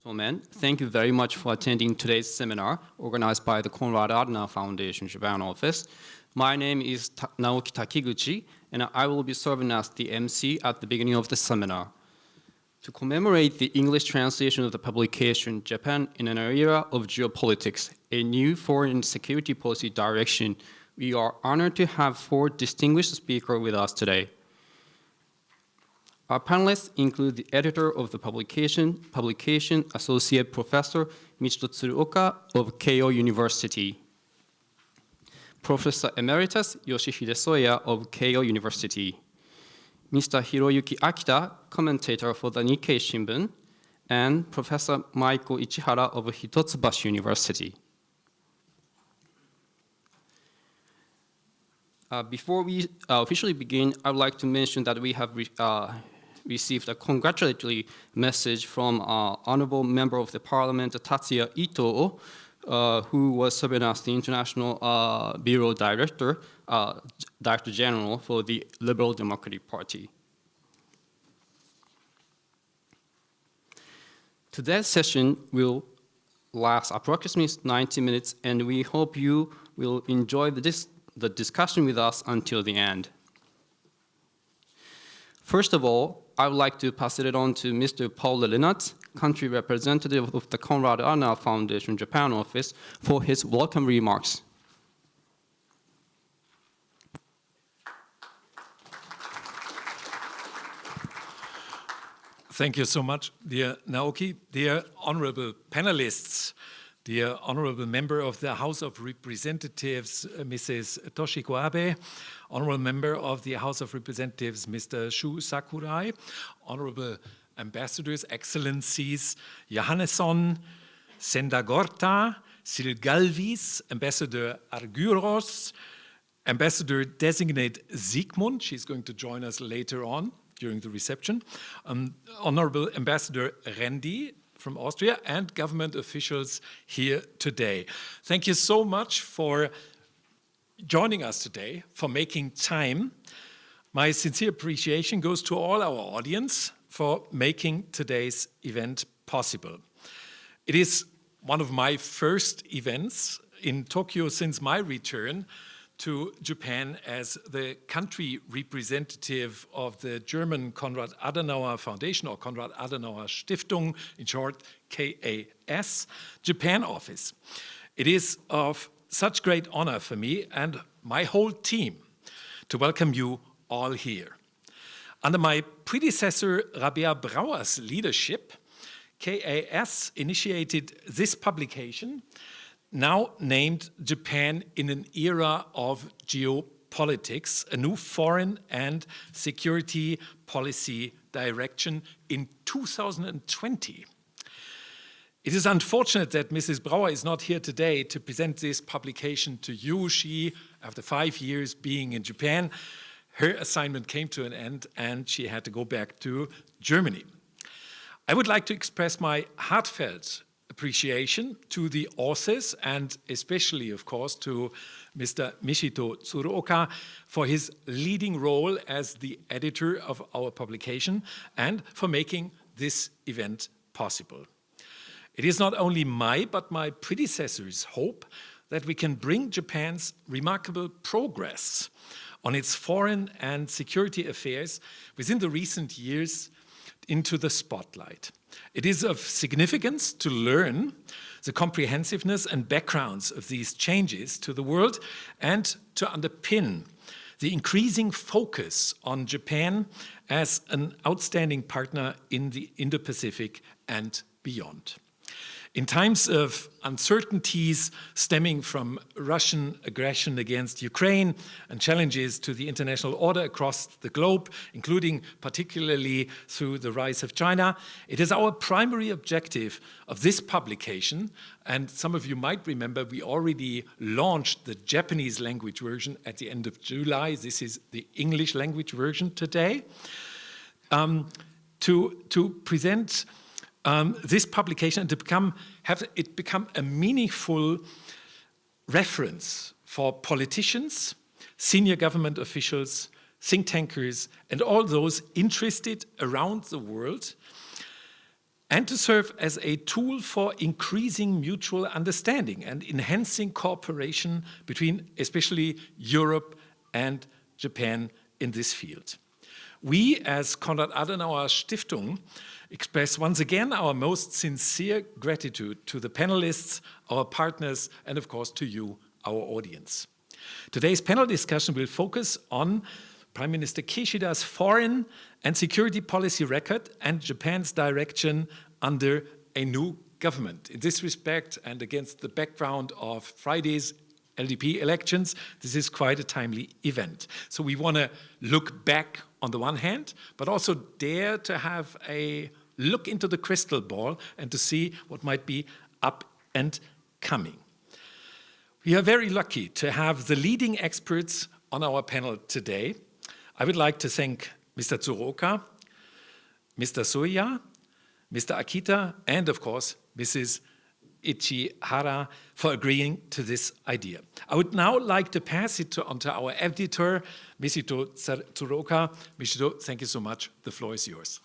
Gentlemen, thank you very much for attending today's seminar organized by the Konrad-Adenauer Foundation Japan Office. My name is Naoki Takiguchi, and I will be serving as the MC at the beginning of the seminar. To commemorate the English translation of the publication, Japan in an Era of Geopolitics, a new foreign security policy direction, we are honored to have 4 distinguished speakers with us today. Our panelists include the editor of the publication Associate Professor Michito Tsuruoka of Keio University, Professor Emeritus Yoshihide Soya of Keio University, Mr. Hiroyuki Akita, commentator for the Nikkei Shimbun, and Professor Maiko Ichihara of Hitotsubashi University. Before we officially begin, I would like to mention that we have received a congratulatory message from Honorable Member of the Parliament, Tatsuya Ito, who was serving as the International Bureau Director, Director General for the Liberal Democratic Party. Today's session will last approximately 90 minutes, and we hope you will enjoy the discussion with us until the end. First of all, I would like to pass it on to Mr. Paul Lennart, country representative of the Konrad-Adenauer Foundation Japan Office, for his welcome remarks. Thank you so much, dear Naoki, dear honorable panelists, dear honorable member of the House of Representatives, Mrs. Toshiko Abe, honorable member of the House of Representatives, Mr. Shu Sakurai, honorable ambassadors, excellencies, Johannesson, Sendagorta, Silgalvis, Ambassador Argyros, Ambassador designate Sigmund, she's going to join us later on during the reception, honorable Ambassador Rendi from Austria, and government officials here today. Thank you so much for joining us today, for making time. My sincere appreciation goes to all our audience for making today's event possible. It is one of my first events in Tokyo since my return to Japan as the country representative of the German Konrad-Adenauer Foundation, or Konrad-Adenauer-Stiftung, in short, KAS Japan Office. It is of such great honor for me and my whole team to welcome you all here. Under my predecessor Rabea Brauer's leadership, KAS initiated this publication, now named Japan in an Era of Geopolitics, a new foreign and security policy direction in 2020. It is unfortunate that Mrs. Brauer is not here today to present this publication to you. She, after 5 years being in Japan, her assignment came to an end and she had to go back to Germany. I would like to express my heartfelt appreciation to the authors and especially, of course, to Mr. Michito Tsuruoka for his leading role as the editor of our publication and for making this event possible. It is not only my, but my predecessor's hope that we can bring Japan's remarkable progress on its foreign and security affairs within the recent years into the spotlight. It is of significance to learn the comprehensiveness and backgrounds of these changes to the world and to underpin the increasing focus on Japan as an outstanding partner in the Indo-Pacific and beyond. In times of uncertainties stemming from Russian aggression against Ukraine and challenges to the international order across the globe, including particularly through the rise of China, it is our primary objective of this publication, and some of you might remember we already launched the Japanese language version at the end of July. This is the English language version today, to present this publication and to have it become a meaningful reference for politicians, senior government officials, think tankers, and all those interested around the world and to serve as a tool for increasing mutual understanding and enhancing cooperation between especially Europe and Japan in this field. We, as Konrad-Adenauer-Stiftung, express once again our most sincere gratitude to the panelists, our partners, and of course to you, our audience. Today's panel discussion will focus on Prime Minister Kishida's foreign and security policy record and Japan's direction under a new government. In this respect, and against the background of Friday's LDP elections, this is quite a timely event. So we want to look back on the one hand, but also dare to have a look into the crystal ball and to see what might be up and coming. We are very lucky to have the leading experts on our panel today. I would like to thank Mr. Tsuruoka, Mr. Soya, Mr. Akita, and of course, Mrs. Ichihara for agreeing to this idea. I would now like to pass it on to our editor, Michito Tsuruoka. Michito, thank you so much. The floor is yours.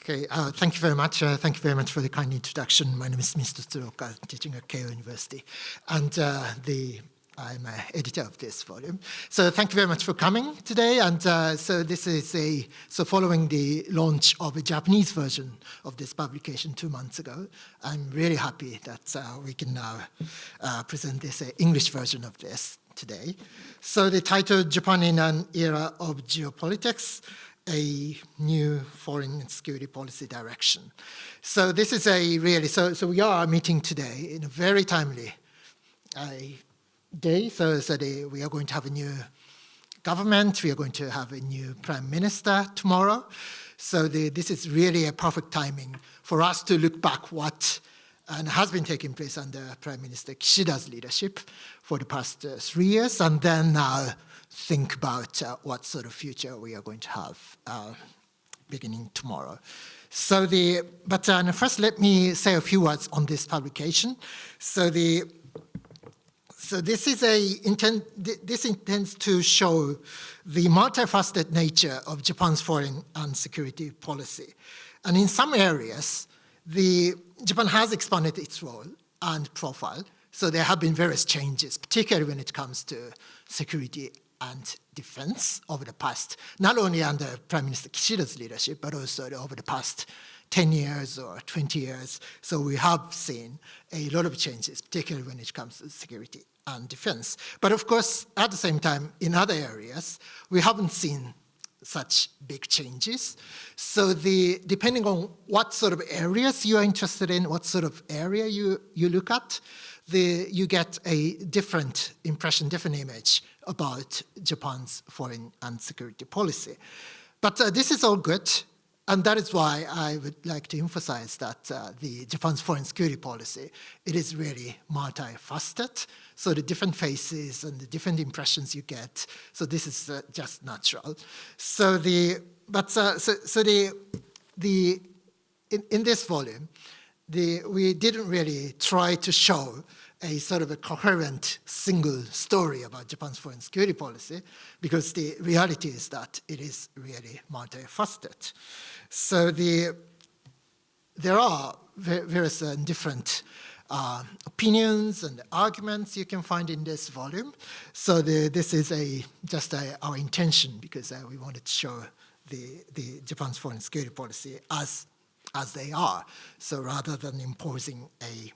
Okay, thank you very much. Thank you very much for the kind introduction. My name is Mr. Tsuruoka, teaching at Keio University, and I'm an editor of this volume. So thank you very much for coming today. And so this is following the launch of a Japanese version of this publication 2 months ago. I'm really happy that we can now present this English version of this today. So the title, Japan in an Era of Geopolitics, a new foreign and security policy direction. So this is so we are meeting today in a very timely day. So we are going to have a new government. We are going to have a new prime minister tomorrow. So this is really a perfect timing for us to look back what has been taking place under Prime Minister Kishida's leadership for the past 3 years, and then think about what sort of future we are going to have beginning tomorrow. So but first let me say a few words on this publication. So this intends to show the multifaceted nature of Japan's foreign and security policy. And in some areas, Japan has expanded its role and profile. So there have been various changes, particularly when it comes to security and defense over the past, not only under Prime Minister Kishida's leadership, but also over the past 10 years or 20 years. So we have seen a lot of changes, particularly when it comes to security and defense. But of course, at the same time, in other areas, we haven't seen such big changes. So depending on what sort of areas you are interested in, what sort of area you look at, you get a different impression, different image about Japan's foreign and security policy. But this is all good, and that is why I would like to emphasize that Japan's foreign security policy, it is really multifaceted. So the different faces and the different impressions you get, so this is just natural. So in this volume, we didn't really try to show a sort of a coherent single story about Japan's foreign security policy, because the reality is that it is really multifaceted. So there are various different opinions and arguments you can find in this volume. So this is just our intention, because we wanted to show the Japan's foreign security policy as they are, so rather than imposing a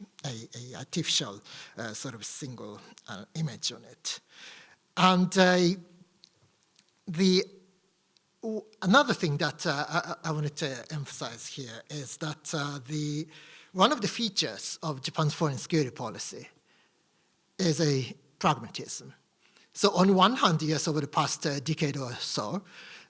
artificial sort of single image on it. And another thing that I wanted to emphasize here is that one of the features of Japan's foreign security policy is a pragmatism. So on one hand, yes, over the past decade or so,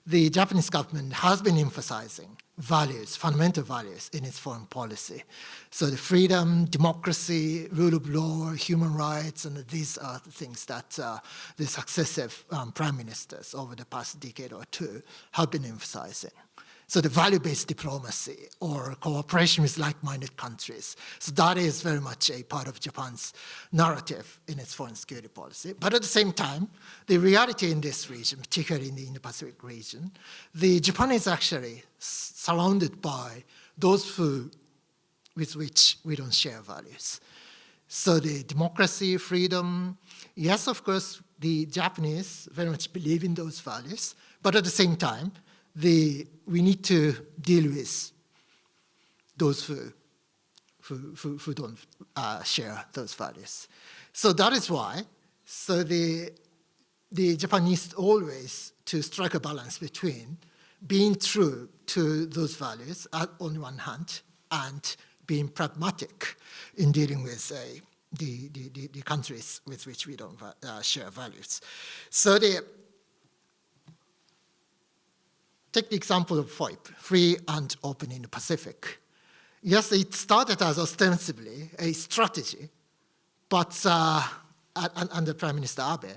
the Japanese government has been emphasizing values, fundamental values in its foreign policy. So the freedom, democracy, rule of law, human rights, and these are the things that the successive prime ministers over the past decade or two have been emphasizing. So the value-based diplomacy or cooperation with like-minded countries. So that is very much a part of Japan's narrative in its foreign security policy. But at the same time, the reality in this region, particularly in the Indo-Pacific region, Japan is actually surrounded by those with which we don't share values. So the democracy, freedom, yes, of course, the Japanese very much believe in those values, but at the same time, we need to deal with those who don't share those values. So that is why. So the Japan needs always to strike a balance between being true to those values on one hand and being pragmatic in dealing with the countries with which we don't share values. So take the example of FOIP, Free and Open in the Pacific. Yes, it started as ostensibly a strategy, but under Prime Minister Abe.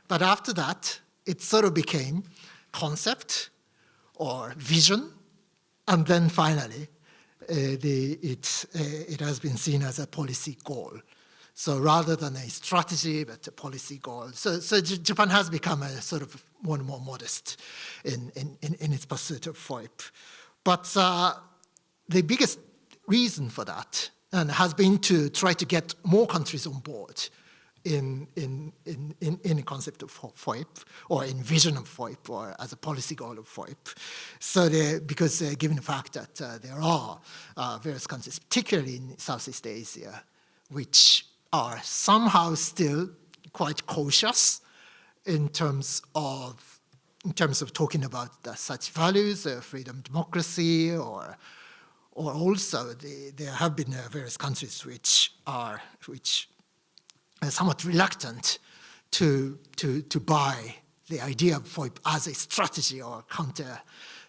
But after that, it sort of became concept or vision, and then finally, it has been seen as a policy goal. So rather than a strategy, but a policy goal. So Japan has become a sort of more and more modest in its pursuit of FOIP. But the biggest reason for that has been to try to get more countries on board in the concept of FOIP, or in vision of FOIP, or as a policy goal of FOIP. So because given the fact that there are various countries, particularly in Southeast Asia, which are somehow still quite cautious in terms of talking about such values, freedom, democracy, or also there have been various countries which are somewhat reluctant to buy the idea of FOIP as a strategy or counter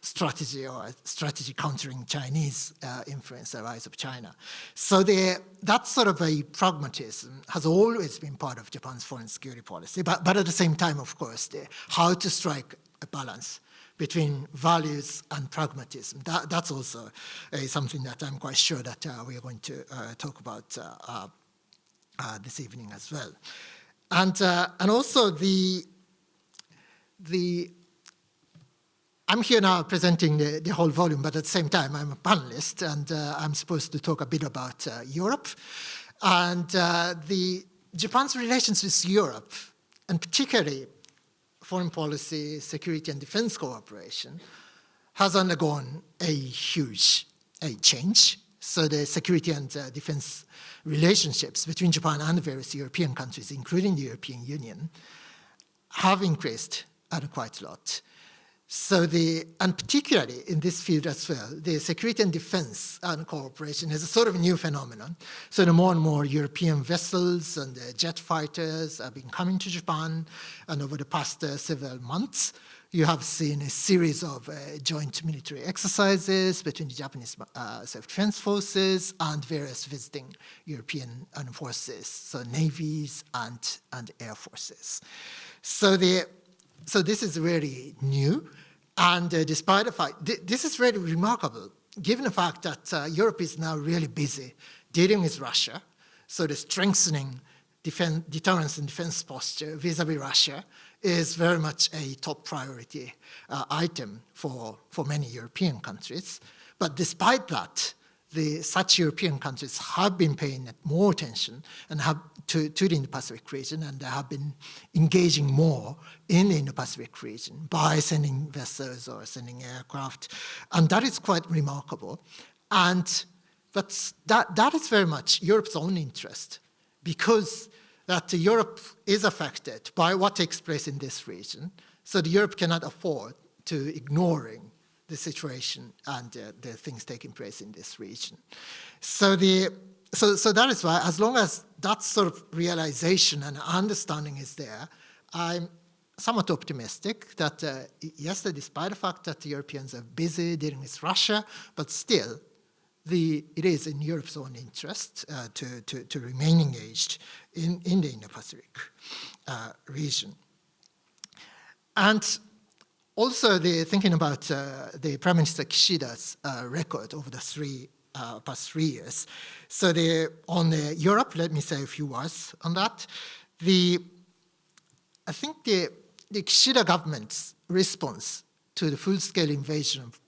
strategy or a strategy countering Chinese influence, the rise of China. So that sort of a pragmatism has always been part of Japan's foreign security policy, but at the same time, of course, how to strike a balance between values and pragmatism. That's also something that I'm quite sure that we are going to talk about this evening as well. And also I'm here now presenting the whole volume, but at the same time, I'm a panelist, and I'm supposed to talk a bit about Europe. And Japan's relations with Europe, and particularly foreign policy, security, and defense cooperation, has undergone a huge change. So the security and defense relationships between Japan and various European countries, including the European Union, have increased quite a lot. So and particularly in this field as well, the security and defense and cooperation is a sort of new phenomenon. So the more and more European vessels and jet fighters have been coming to Japan, and over the past several months, you have seen a series of joint military exercises between the Japanese self-defense forces and various visiting European forces, so navies and air forces. So this is really new, and despite the fact, this is really remarkable, given the fact that Europe is now really busy dealing with Russia, so the strengthening deterrence and defense posture vis-a-vis Russia is very much a top priority item for many European countries. But despite that, such European countries have been paying more attention and to the Indo-Pacific region, and they have been engaging more in the Indo-Pacific region by sending vessels or sending aircraft, and that is quite remarkable. But that is very much Europe's own interest, because that Europe is affected by what takes place in this region, so Europe cannot afford to ignoring the situation and the things taking place in this region. So that is why, as long as that sort of realization and understanding is there, I'm somewhat optimistic that, yes, despite the fact that the Europeans are busy dealing with Russia, but still, it is in Europe's own interest to remain engaged in the Indo-Pacific region. And also, thinking about the Prime Minister Kishida's record over the past 3 years. So on Europe, let me say a few words on that. I think the Kishida government's response to the full-scale invasion of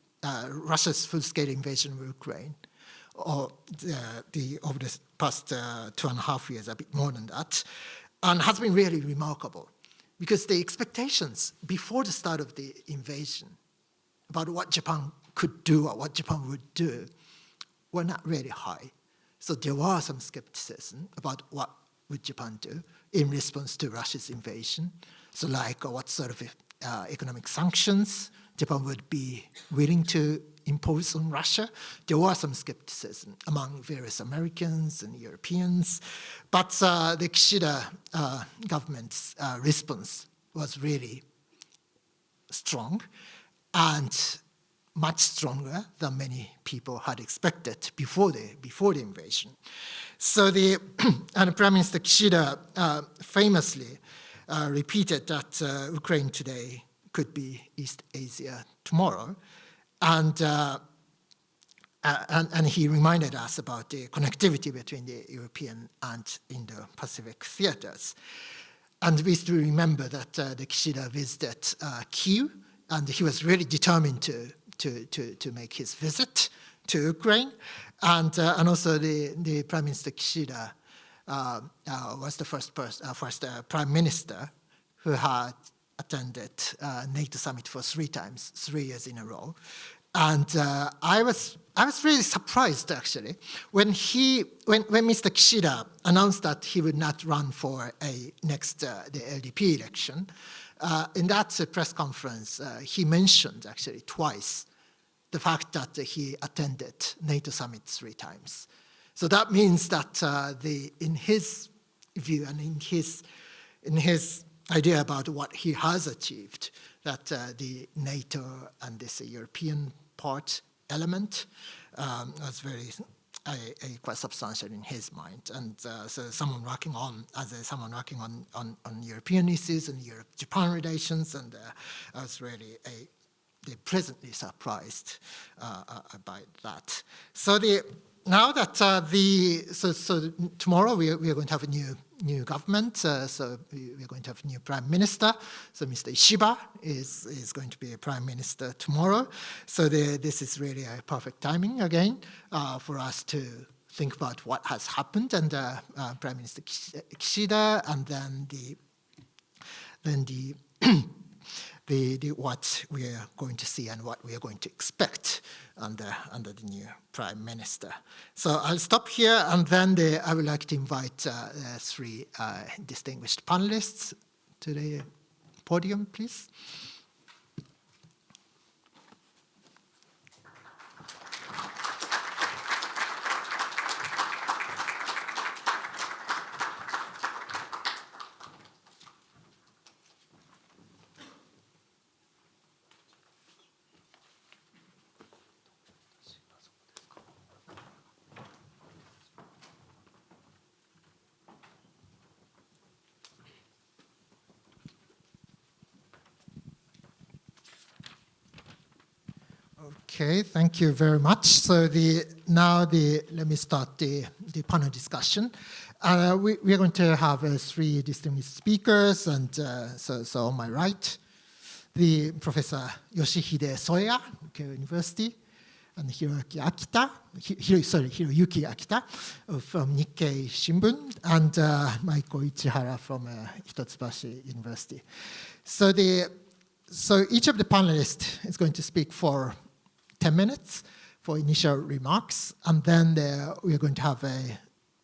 Russia's full-scale invasion of Ukraine, or over the past 2.5 years, a bit more than that, and has been really remarkable, because the expectations before the start of the invasion about what Japan could do or what Japan would do were not really high. So there was some skepticism about what would Japan do in response to Russia's invasion. So like what sort of economic sanctions Japan would be willing to impose on Russia. There was some skepticism among various Americans and Europeans, but the Kishida government's response was really strong and much stronger than many people had expected before the invasion. So and Prime Minister Kishida famously repeated that Ukraine today could be East Asia tomorrow. And he reminded us about the connectivity between the European and Indo-Pacific theaters. And we still remember that the Kishida visited Kyiv, and he was really determined to make his visit to Ukraine. And also the Prime Minister Kishida was the first Prime Minister who had attended NATO summit for 3 times, 3 years in a row. And I was really surprised, actually, when Mr. Kishida announced that he would not run for the LDP election. In that press conference, he mentioned actually twice the fact that he attended NATO summit 3 times. So that means that in his view and in his idea about what he has achieved, that the NATO and this European part element was quite substantial in his mind. And so someone working on European issues and Europe-Japan relations, and I was really pleasantly surprised by that. So now that so tomorrow we are going to have a new government. So we are going to have a new prime minister. So Mr. Ishiba is going to be a prime minister tomorrow. So this is really a perfect timing again for us to think about what has happened, and Prime Minister Kishida, and then the what we are going to see and what we are going to expect under the new prime minister. So I'll stop here, and then I would like to invite 3 distinguished panelists to the podium, please. Okay, thank you very much. So let me start the panel discussion. We are going to have 3 distinguished speakers, and so on my right, the Professor Yoshihide Soya, Keio University, and Hiroyuki Akita from Nikkei Shimbun, and Maiko Ichihara from Hitotsubashi University. So each of the panelists is going to speak for 10 minutes for initial remarks, and then we are going to have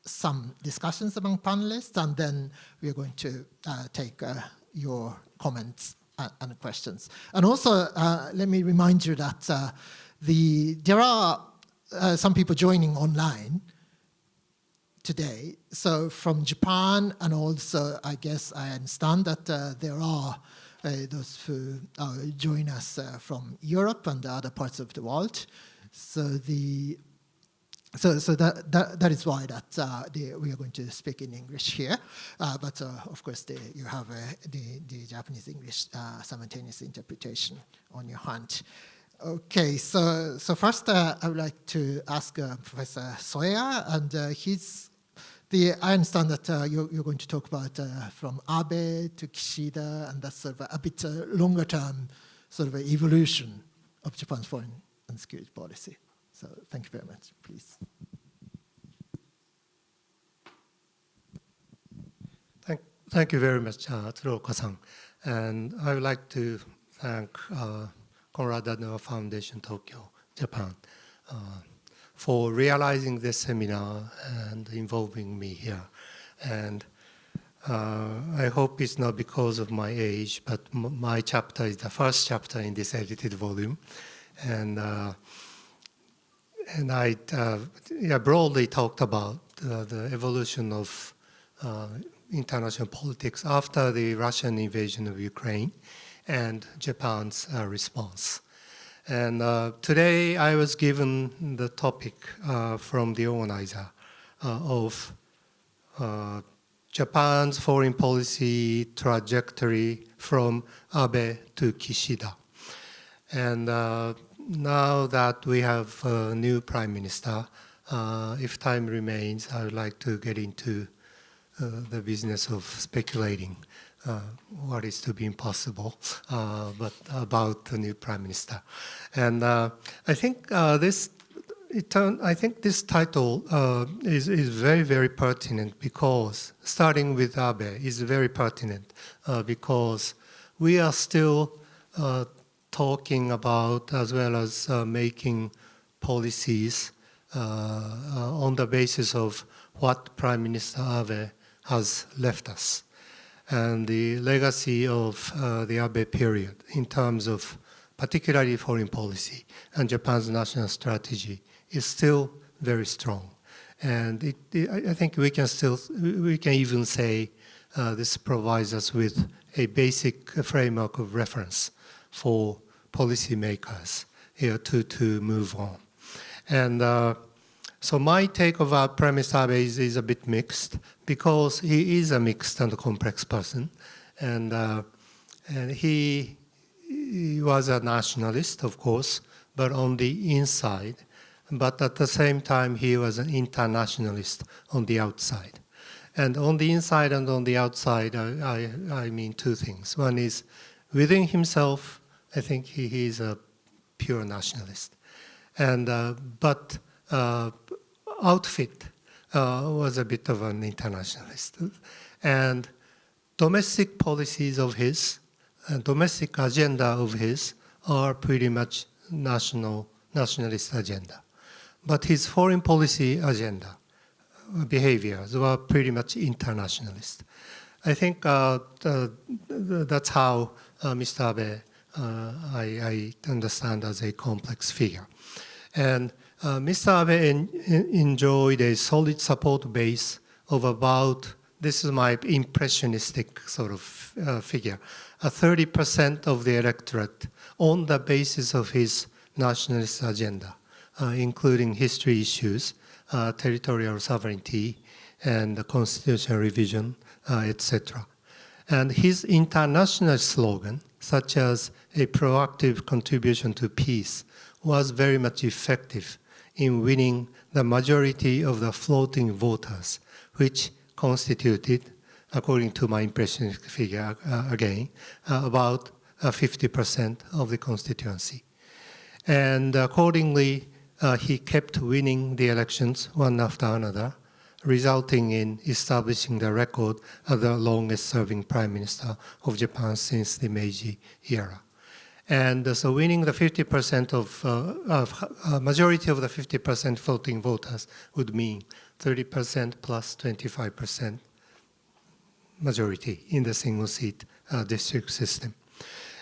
some discussions among panelists, and then we are going to take your comments and questions. And also, let me remind you that there are some people joining online today. So from Japan, and also I guess I understand that there are those who join us from Europe and other parts of the world. So that is why we are going to speak in English here. But of course, you have the Japanese-English simultaneous interpretation on your hand. Okay, so first I would like to ask Professor Soya, and I understand that you're going to talk about from Abe to Kishida, and that's sort of a bit longer term sort of evolution of Japan's foreign and security policy. So thank you very much, please. Thank you very much, Tsuruoka-san. And I would like to thank Konrad-Adenauer Foundation, Tokyo, Japan, for realizing this seminar and involving me here. And I hope it's not because of my age, but my chapter is the first chapter in this edited volume. And I broadly talked about the evolution of international politics after the Russian invasion of Ukraine and Japan's response. And today I was given the topic from the organizer of Japan's foreign policy trajectory from Abe to Kishida. And now that we have a new Prime Minister, if time remains, I would like to get into the business of speculating what is to be impossible, but about the new Prime Minister. And I think this title is very, very pertinent because, starting with Abe, is very pertinent because we are still talking about as well as making policies on the basis of what Prime Minister Abe has left us. And the legacy of the Abe period in terms of particularly foreign policy and Japan's national strategy is still very strong. And I think we can even say this provides us with a basic framework of reference for policymakers here to move on. And so my take about Prime Minister Abe is a bit mixed because he is a mixed and complex person. And he was a nationalist, of course, but on the inside. But at the same time, he was an internationalist on the outside. And on the inside and on the outside, I mean two things. One is within himself, I think he is a pure nationalist. And but outfit was a bit of an internationalist. And domestic policies of his, domestic agenda of his are pretty much nationalist agenda. But his foreign policy agenda, behaviors were pretty much internationalist. I think that's how Mr. Abe I understand as a complex figure. And Mr. Abe enjoyed a solid support base of about, this is my impressionistic sort of figure, 30% of the electorate on the basis of his nationalist agenda, including history issues, territorial sovereignty, and the constitutional revision, etc. And his international slogan, such as a proactive contribution to peace, was very much effective in winning the majority of the floating voters, which constituted, according to my impressionistic figure again, about 50% of the constituency. And accordingly, he kept winning the elections one after another, resulting in establishing the record as the longest-serving Prime Minister of Japan since the Meiji era. And so winning the 50% of majority of the 50% voting voters would mean 30% plus 25% majority in the single-seat district system.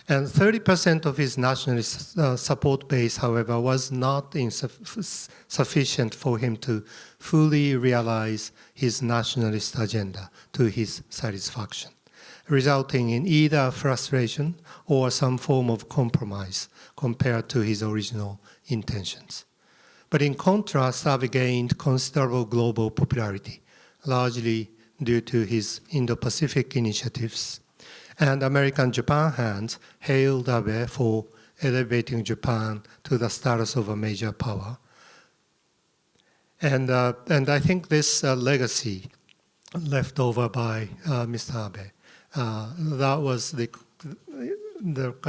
And 30% of his nationalist support base, however, was not sufficient for him to fully realize his nationalist agenda to his satisfaction. resulting in either frustration or some form of compromise compared to his original intentions. But in contrast, Abe gained considerable global popularity, largely due to his Indo-Pacific initiatives. And American Japan hands hailed Abe for elevating Japan to the status of a major power. And I think this legacy left over by Mr. Abe, that was the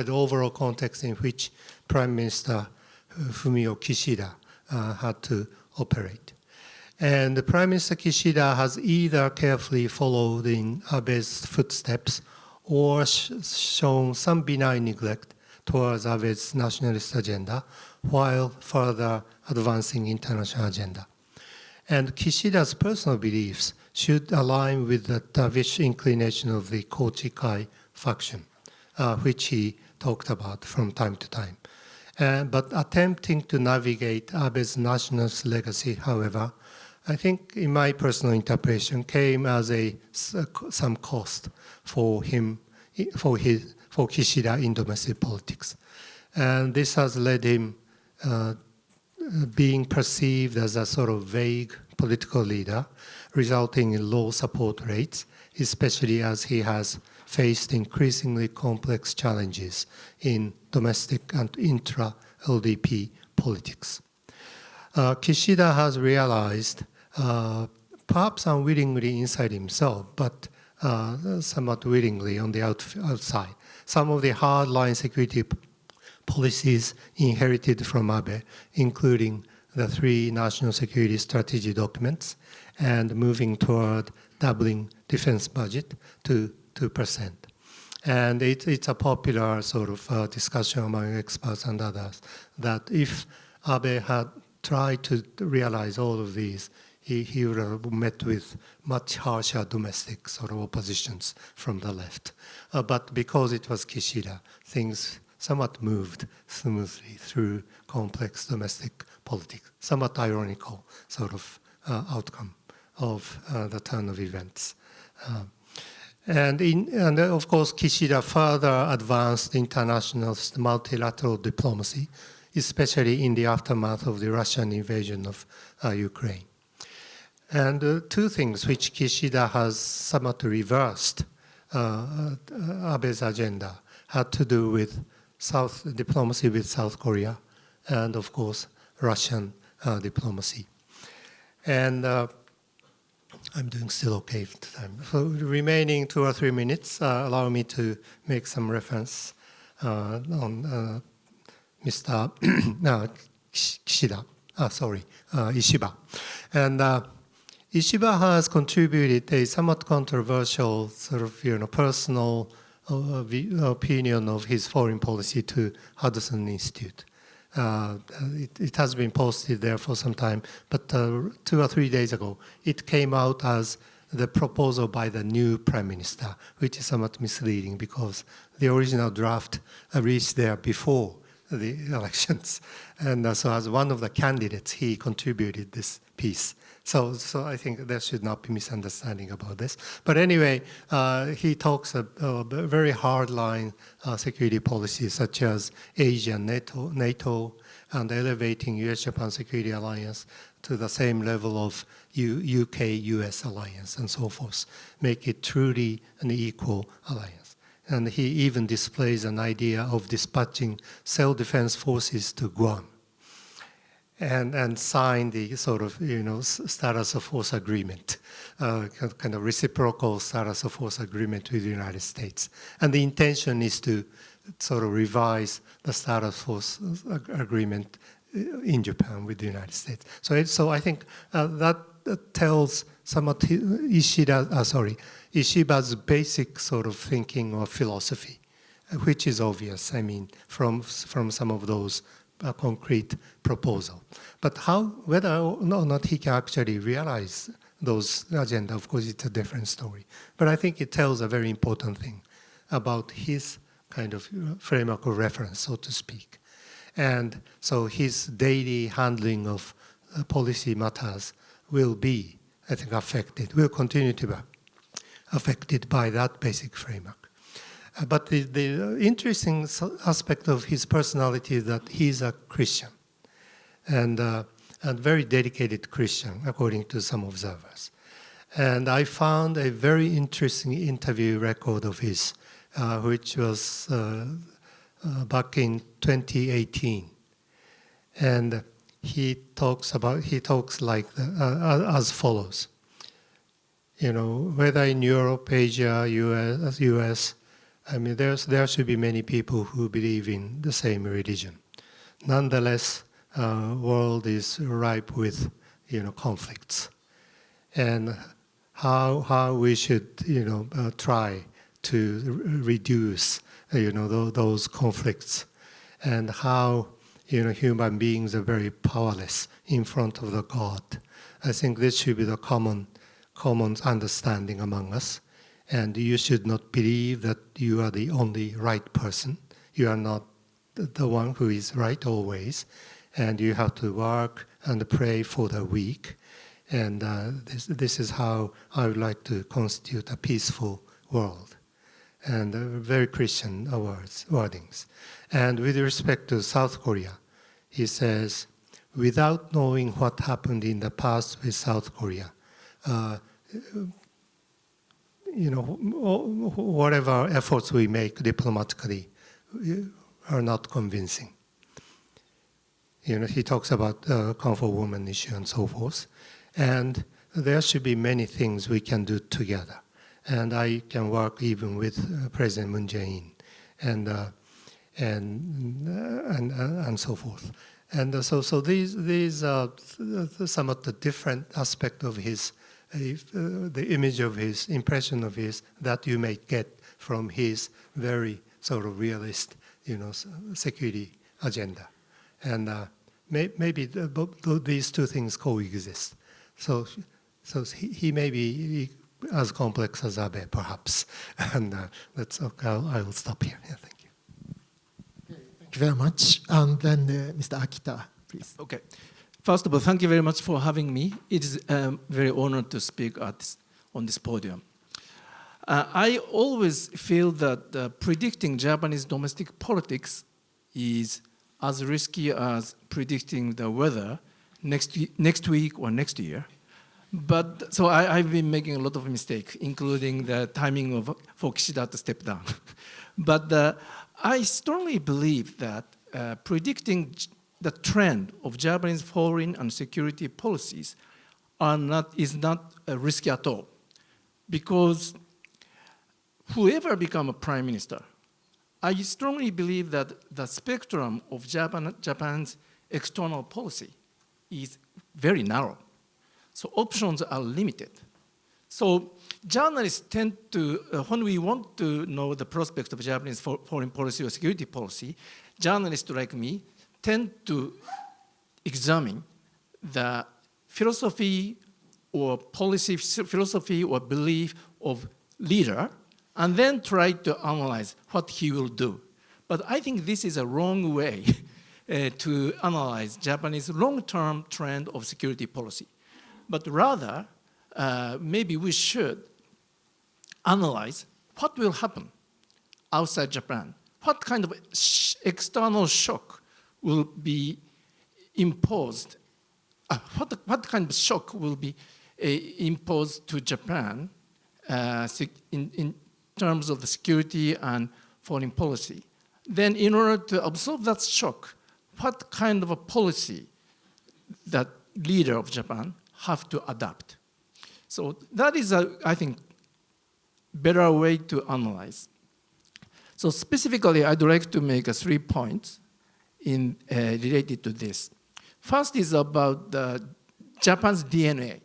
overall context in which Prime Minister Fumio Kishida had to operate. And the Prime Minister Kishida has either carefully followed in Abe's footsteps or shown some benign neglect towards Abe's nationalist agenda while further advancing international agenda. And Kishida's personal beliefs should align with the dovish inclination of the Kochikai faction, which he talked about from time to time. But attempting to navigate Abe's nationalist legacy, however, I think in my personal interpretation, came as some cost for him, for Kishida in domestic politics. And this has led him being perceived as a sort of vague political leader, resulting in low support rates, especially as he has faced increasingly complex challenges in domestic and intra-LDP politics. Kishida has realized, perhaps unwillingly inside himself, but somewhat willingly on the outside, some of the hardline security policies inherited from Abe, including the 3 national security strategy documents and moving toward doubling defense budget to 2%. And it's a popular sort of discussion among experts and others that if Abe had tried to realize all of these, he would have met with much harsher domestic sort of oppositions from the left. But because it was Kishida, things somewhat moved smoothly through complex domestic politics, somewhat ironical sort of outcome of the turn of events. And of course, Kishida further advanced international multilateral diplomacy, especially in the aftermath of the Russian invasion of Ukraine. And 2 things which Kishida has somewhat reversed Abe's agenda had to do with diplomacy with South Korea and, of course, Russian diplomacy. And I'm doing still okay for time. So remaining 2 or 3 minutes, allow me to make some reference on Mr. Ishiba. And Ishiba has contributed a somewhat controversial sort of personal opinion of his foreign policy to Hudson Institute. It has been posted there for some time, but 2 or 3 days ago, it came out as the proposal by the new Prime Minister, which is somewhat misleading because the original draft reached there before the elections. And so as one of the candidates, he contributed this piece. So I think there should not be misunderstanding about this. But anyway, he talks about very hardline security policies such as Asia, NATO, and elevating US-Japan security alliance to the same level of UK-US alliance and so forth, make it truly an equal alliance. And he even displays an idea of dispatching self-defense forces to Guam. And sign the sort of, status of force agreement, kind of reciprocal status of force agreement with the United States. And the intention is to sort of revise the status of force agreement in Japan with the United States. So I think that tells somewhat Ishiba's basic sort of thinking or philosophy, which is obvious, from some of those concrete proposal. But whether or not he can actually realize those agenda, of course, it's a different story. But I think it tells a very important thing about his kind of framework of reference, so to speak. And so his daily handling of policy matters will be, I think, affected, will continue to be affected by that basic framework. But the interesting aspect of his personality is that he's a Christian, and a very dedicated Christian, according to some observers. And I found a very interesting interview record of his, which was back in 2018. And he talks like as follows. You know, whether in Europe, Asia, US, I mean, there should be many people who believe in the same religion. Nonetheless, world is ripe with, conflicts, and how we should, try to reduce, those conflicts, and how, human beings are very powerless in front of the God. I think this should be the common understanding among us. And you should not believe that you are the only right person. You are not the one who is right always. And you have to work and pray for the weak. And this is how I would like to constitute a peaceful world. And very Christian wordings. And with respect to South Korea, he says, without knowing what happened in the past with South Korea, whatever efforts we make diplomatically are not convincing. He talks about comfort woman issue and so forth. And there should be many things we can do together. And I can work even with President Moon Jae-in and so forth. And so these are somewhat the different aspect of his, the image of his, impression of his, that you may get from his very sort of realist, security agenda. And maybe these two things coexist. So he may be as complex as Abe, perhaps. And that's okay. I will stop here. Yeah, thank you. Okay, thank you very much. And then Mr. Akita, please. Okay. First of all, thank you very much for having me. It is very honored to speak on this podium. I always feel that predicting Japanese domestic politics is as risky as predicting the weather next week or next year. But so I've been making a lot of mistakes, including the timing for Kishida to step down. But I strongly believe that predicting the trend of Japanese foreign and security policies is not risky at all, because whoever becomes a prime minister, I strongly believe that the spectrum of Japan's external policy is very narrow. So options are limited. So journalists tend to, when we want to know the prospects of Japanese foreign policy or security policy, journalists like me tend to examine the philosophy or policy, philosophy or belief of leader, and then try to analyze what he will do. But I think this is a wrong way to analyze Japanese long-term trend of security policy. But rather, maybe we should analyze what will happen outside Japan. What kind of external shock will be imposed? What kind of shock will be imposed to Japan in terms of the security and foreign policy? Then in order to absorb that shock, what kind of a policy that leader of Japan have to adapt? So that is, I think, better way to analyze. So specifically, I'd like to make 3 points related to this. First is about Japan's DNA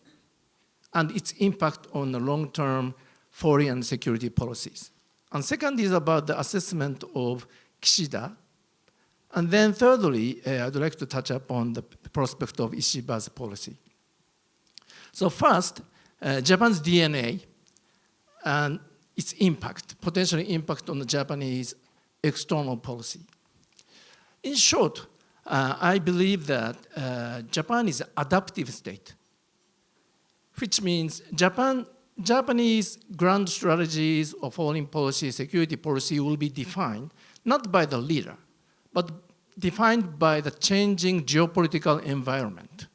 and its impact on the long-term foreign and security policies. And second is about the assessment of Kishida. And then thirdly, I'd like to touch upon the prospect of Ishiba's policy. So first, Japan's DNA and its impact, potential impact on the Japanese external policy. In short, I believe that Japan is an adaptive state, which means Japan Japanese grand strategies of foreign policy, security policy will be defined not by the leader, but defined by the changing geopolitical environment.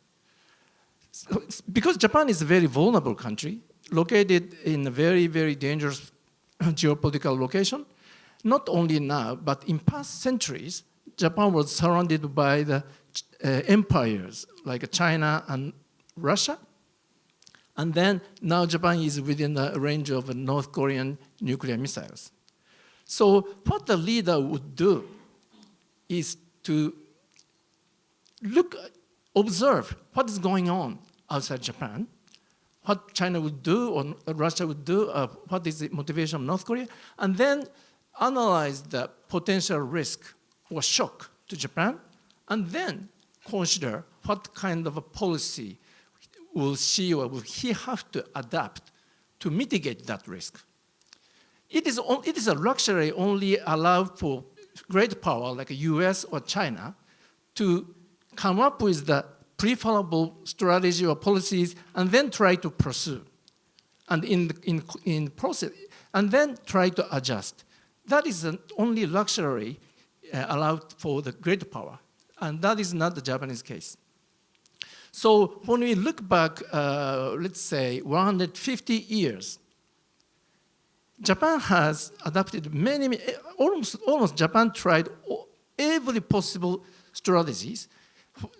So, because Japan is a very vulnerable country, located in a very, very dangerous geopolitical location, not only now, but in past centuries, Japan was surrounded by the empires like China and Russia. And then now Japan is within the range of North Korean nuclear missiles. So what the leader would do is to observe what is going on outside Japan, what China would do or Russia would do, what is the motivation of North Korea, and then analyze the potential risk or shock to Japan, and then consider what kind of a policy will she or will he have to adapt to mitigate that risk. It is a luxury only allowed for great power like the US or China to come up with the preferable strategy or policies and then try to pursue. And in process, and then try to adjust. That is the only luxury allowed for the great power. And that is not the Japanese case. So when we look back, let's say 150 years, Japan has adopted almost Japan tried every possible strategies,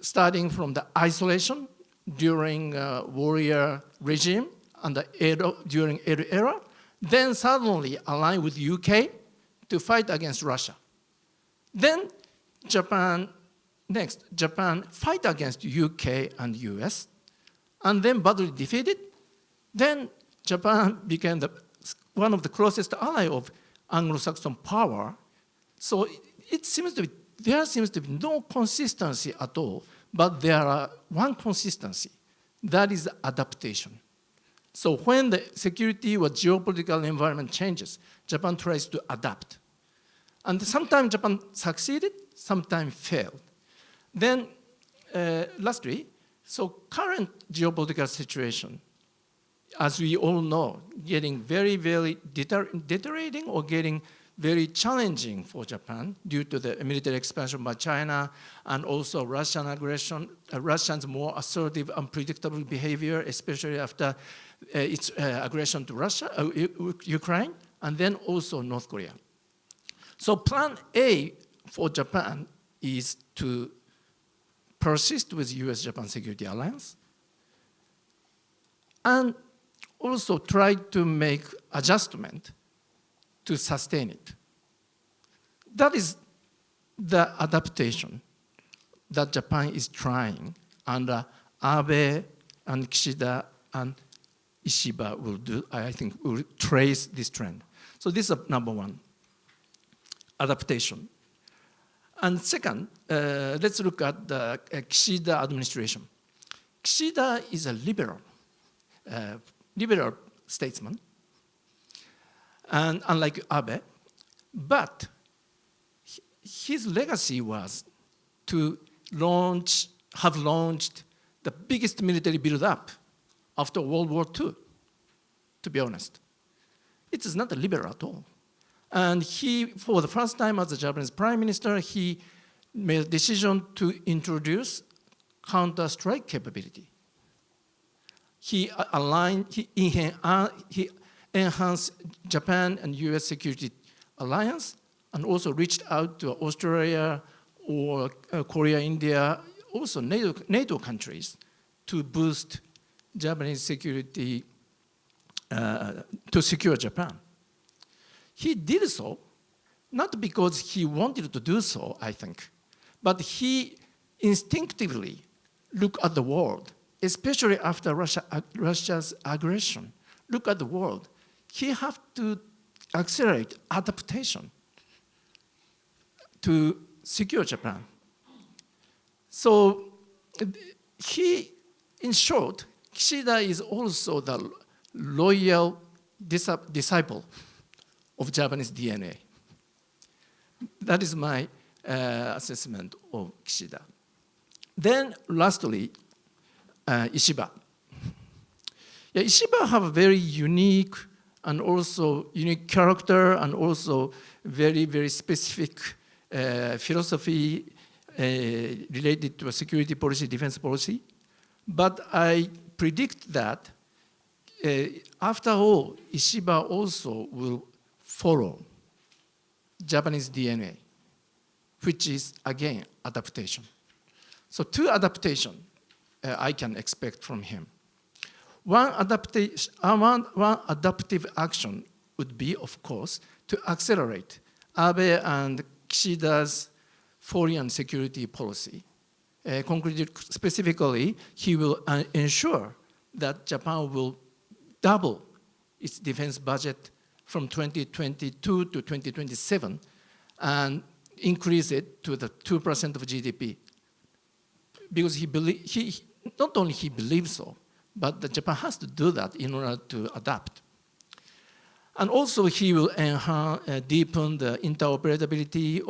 starting from the isolation during warrior regime and during Edo era, then suddenly align with UK to fight against Russia. Then Japan fight against UK and US, and then badly defeated. Then Japan became one of the closest ally of Anglo-Saxon power. So there seems to be no consistency at all, but there are one consistency, that is adaptation. So when the security or geopolitical environment changes, Japan tries to adapt. And sometimes Japan succeeded, sometimes failed. Then, lastly, so current geopolitical situation, as we all know, getting very, very deteriorating or getting very challenging for Japan due to the military expansion by China and also Russian aggression, Russia's more assertive, unpredictable behavior, especially after its aggression to Russia, Ukraine, and then also North Korea. So plan A for Japan is to persist with US-Japan security alliance and also try to make adjustment to sustain it. That is the adaptation that Japan is trying, and Abe and Kishida and Ishiba will do, I think, will trace this trend. So this is number one, adaptation. And second, let's look at the Kishida administration. Kishida is a liberal statesman, and unlike Abe, but his legacy was to have launched the biggest military build-up after World War II, to be honest. It is not a liberal at all. And he, for the first time as a Japanese Prime Minister, he made a decision to introduce counter-strike capability. He enhanced Japan and US security alliance and also reached out to Australia or Korea, India, also NATO countries to boost Japanese security, to secure Japan. He did so, not because he wanted to do so, I think, but he instinctively looked at the world, especially after Russia's aggression. Look at the world. He had to accelerate adaptation to secure Japan. So he, in short, Kishida is also the loyal disciple of Japanese DNA. That is my assessment of Kishida. Then lastly, Ishiba. Yeah, Ishiba have a very unique and also unique character and also very, very specific philosophy related to a security policy, defense policy. But I predict that after all, Ishiba also will follow Japanese DNA, which is, again, adaptation. So two adaptation I can expect from him. One adaptive action would be, of course, to accelerate Abe and Kishida's foreign security policy. Concretely, specifically, he will ensure that Japan will double its defense budget from 2022 to 2027 and increase it to the 2% of GDP. Because he not only he believes so, but that Japan has to do that in order to adapt. And also he will deepen the interoperability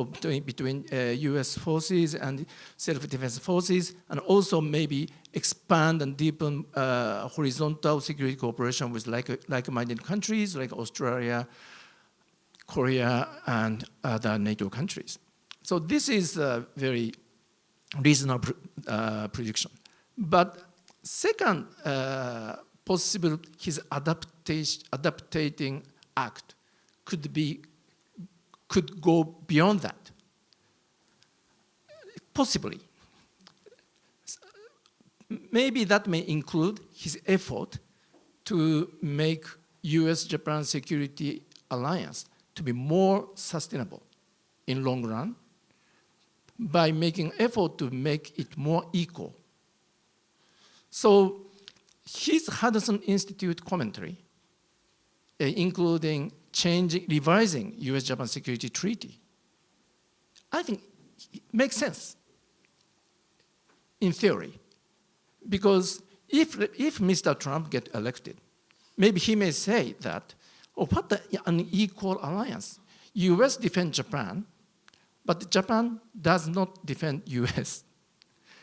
between US forces and self-defense forces, and also maybe expand and deepen horizontal security cooperation with like-minded countries like Australia, Korea, and other NATO countries. So this is a very reasonable prediction. But second possible, his adaptating act could go beyond that. Possibly. Maybe that may include his effort to make US-Japan security alliance to be more sustainable in long run by making effort to make it more equal. So his Hudson Institute commentary, including revising US-Japan Security Treaty, I think it makes sense in theory. Because if Mr. Trump gets elected, maybe he may say that, oh, what an unequal alliance. US defends Japan, but Japan does not defend US.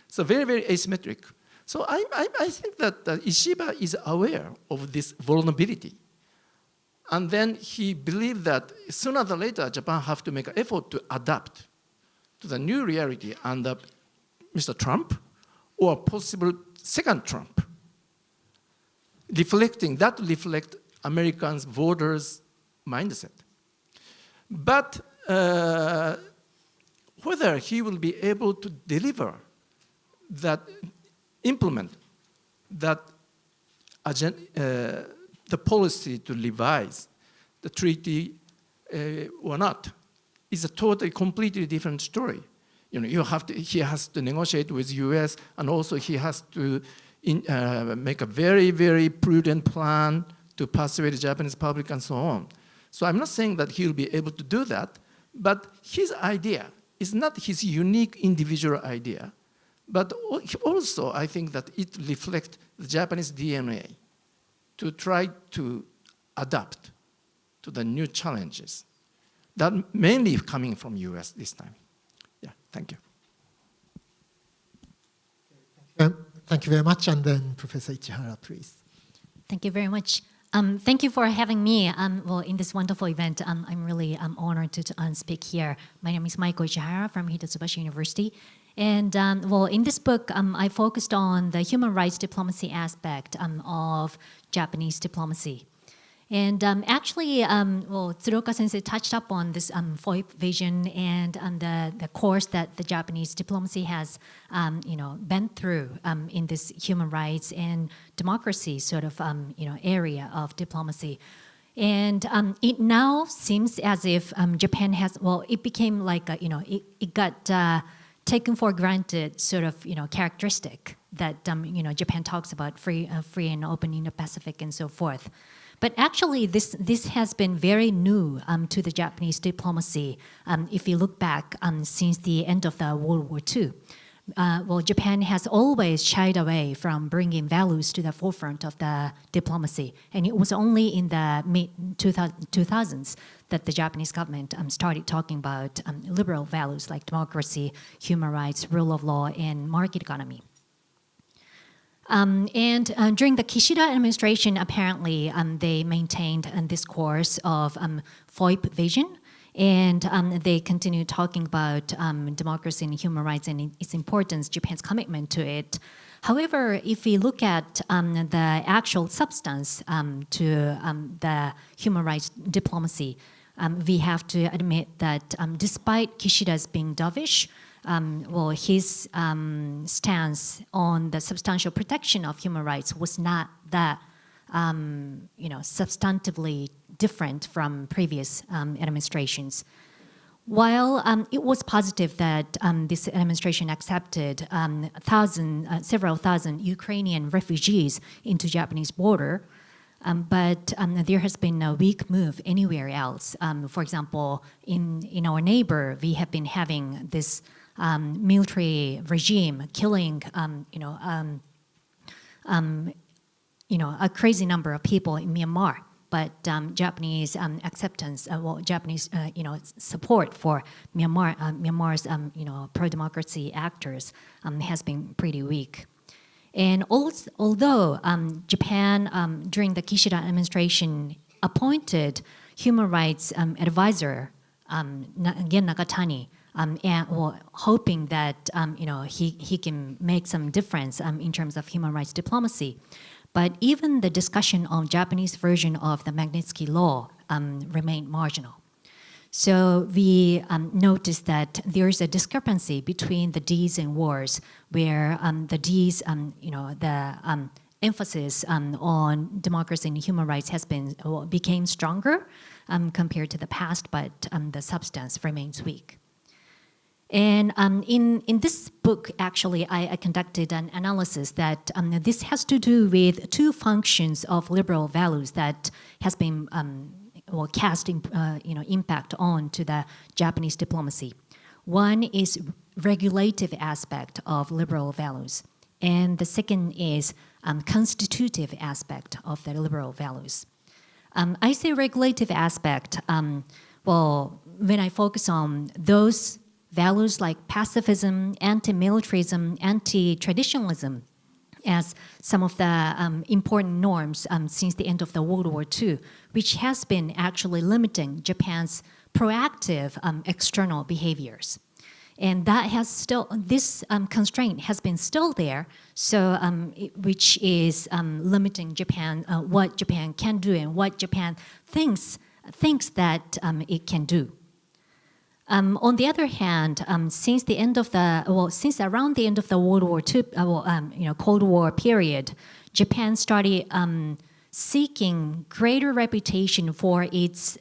So very, very asymmetric. So I think that Ishiba is aware of this vulnerability. And then he believed that sooner or later, Japan have to make an effort to adapt to the new reality under Mr. Trump or possible second Trump, reflect Americans' voters' mindset. But whether he will be able to deliver that, implement that the policy to revise the treaty or not is a totally, completely different story. You know, he has to negotiate with US, and also he has to make a very, very prudent plan to persuade the Japanese public and so on. So I'm not saying that he'll be able to do that, but his idea is not his unique individual idea, but also I think that it reflects the Japanese DNA to try to adapt to the new challenges that mainly coming from US this time. Yeah, thank you. Thank you very much. And then Professor Ichihara, please. Thank you very much. Thank you for having me in this wonderful event. I'm really honored to speak here. My name is Maiko Ichihara from Hitotsubashi University. And in this book, I focused on the human rights diplomacy aspect of Japanese diplomacy. And actually, Tsuruoka sensei touched up on this FOIP vision and the course that the Japanese diplomacy has, been through in this human rights and democracy sort of, area of diplomacy. And it now seems as if Japan has, it became like, it got taken for granted sort of, characteristic that, Japan talks about free and open Indo-Pacific and so forth. But actually, this has been very new to the Japanese diplomacy if you look back since the end of the World War II. Japan has always shied away from bringing values to the forefront of the diplomacy. And it was only in the mid-2000s that the Japanese government started talking about liberal values like democracy, human rights, rule of law, and market economy. During the Kishida administration, apparently they maintained this course of FOIP vision, and they continued talking about democracy and human rights and its importance, Japan's commitment to it. However, if we look at the actual substance to the human rights diplomacy, we have to admit that despite Kishida's being dovish, his stance on the substantial protection of human rights was not that, substantively different from previous administrations. While it was positive that this administration accepted several thousand Ukrainian refugees into Japanese border, but there has been a weak move anywhere else. For example, in our neighbor, we have been having this military regime killing, a crazy number of people in Myanmar. But Japanese acceptance, Japanese support for Myanmar's pro-democracy actors has been pretty weak. And although Japan during the Kishida administration appointed human rights advisor Gen Nakatani, hoping that he can make some difference in terms of human rights diplomacy. But even the discussion on Japanese version of the Magnitsky Law remained marginal. So we noticed that there is a discrepancy between the Ds and wars, where the Ds, the emphasis on democracy and human rights became stronger compared to the past, but the substance remains weak. And in this book, actually, I conducted an analysis that this has to do with two functions of liberal values that has been casting impact on to the Japanese diplomacy. One is regulative aspect of liberal values, and the second is constitutive aspect of the liberal values. I say regulative aspect, when I focus on those values like pacifism, anti-militarism, anti-traditionalism as some of the important norms since the end of the World War II, which has been actually limiting Japan's proactive external behaviors. And that has this constraint has been still there, so which is limiting Japan, what Japan can do and what Japan thinks that it can do. On the other hand, since around the end of the World War II, Cold War period, Japan started seeking greater reputation for its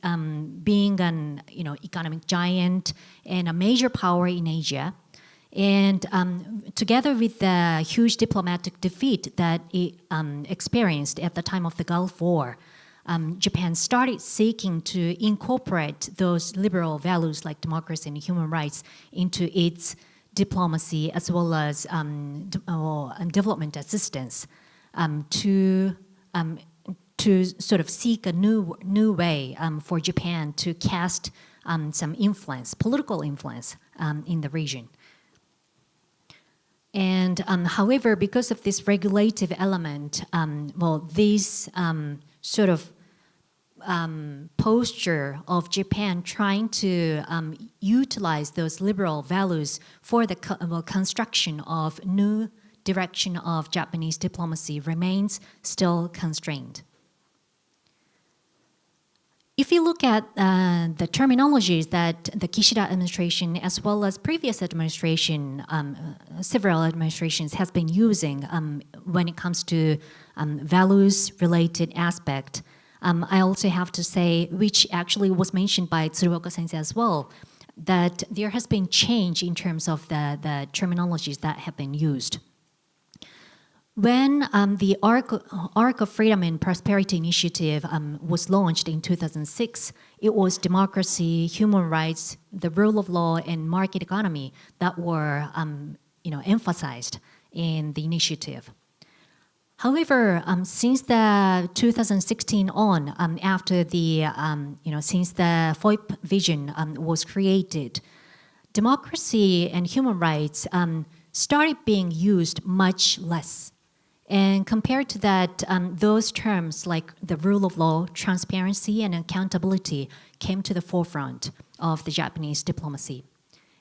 being an economic giant and a major power in Asia, and together with the huge diplomatic defeat that it experienced at the time of the Gulf War. Japan started seeking to incorporate those liberal values like democracy and human rights into its diplomacy as well as development assistance to sort of seek a new way for Japan to cast some influence, political influence in the region. And however, because of this regulative element, these sort of posture of Japan trying to utilize those liberal values for the construction of new direction of Japanese diplomacy remains still constrained. If you look at the terminologies that the Kishida administration, as well as previous administration, several administrations has been using when it comes to values-related aspect, I also have to say, which actually was mentioned by Tsuruoka sensei as well, that there has been change in terms of the terminologies that have been used. When the Arc of Freedom and Prosperity Initiative was launched in 2006, it was democracy, human rights, the rule of law, and market economy that were emphasized in the initiative. However, since the 2016 on, after the since the FOIP vision was created, democracy and human rights started being used much less. And compared to that, those terms like the rule of law, transparency, and accountability came to the forefront of the Japanese diplomacy.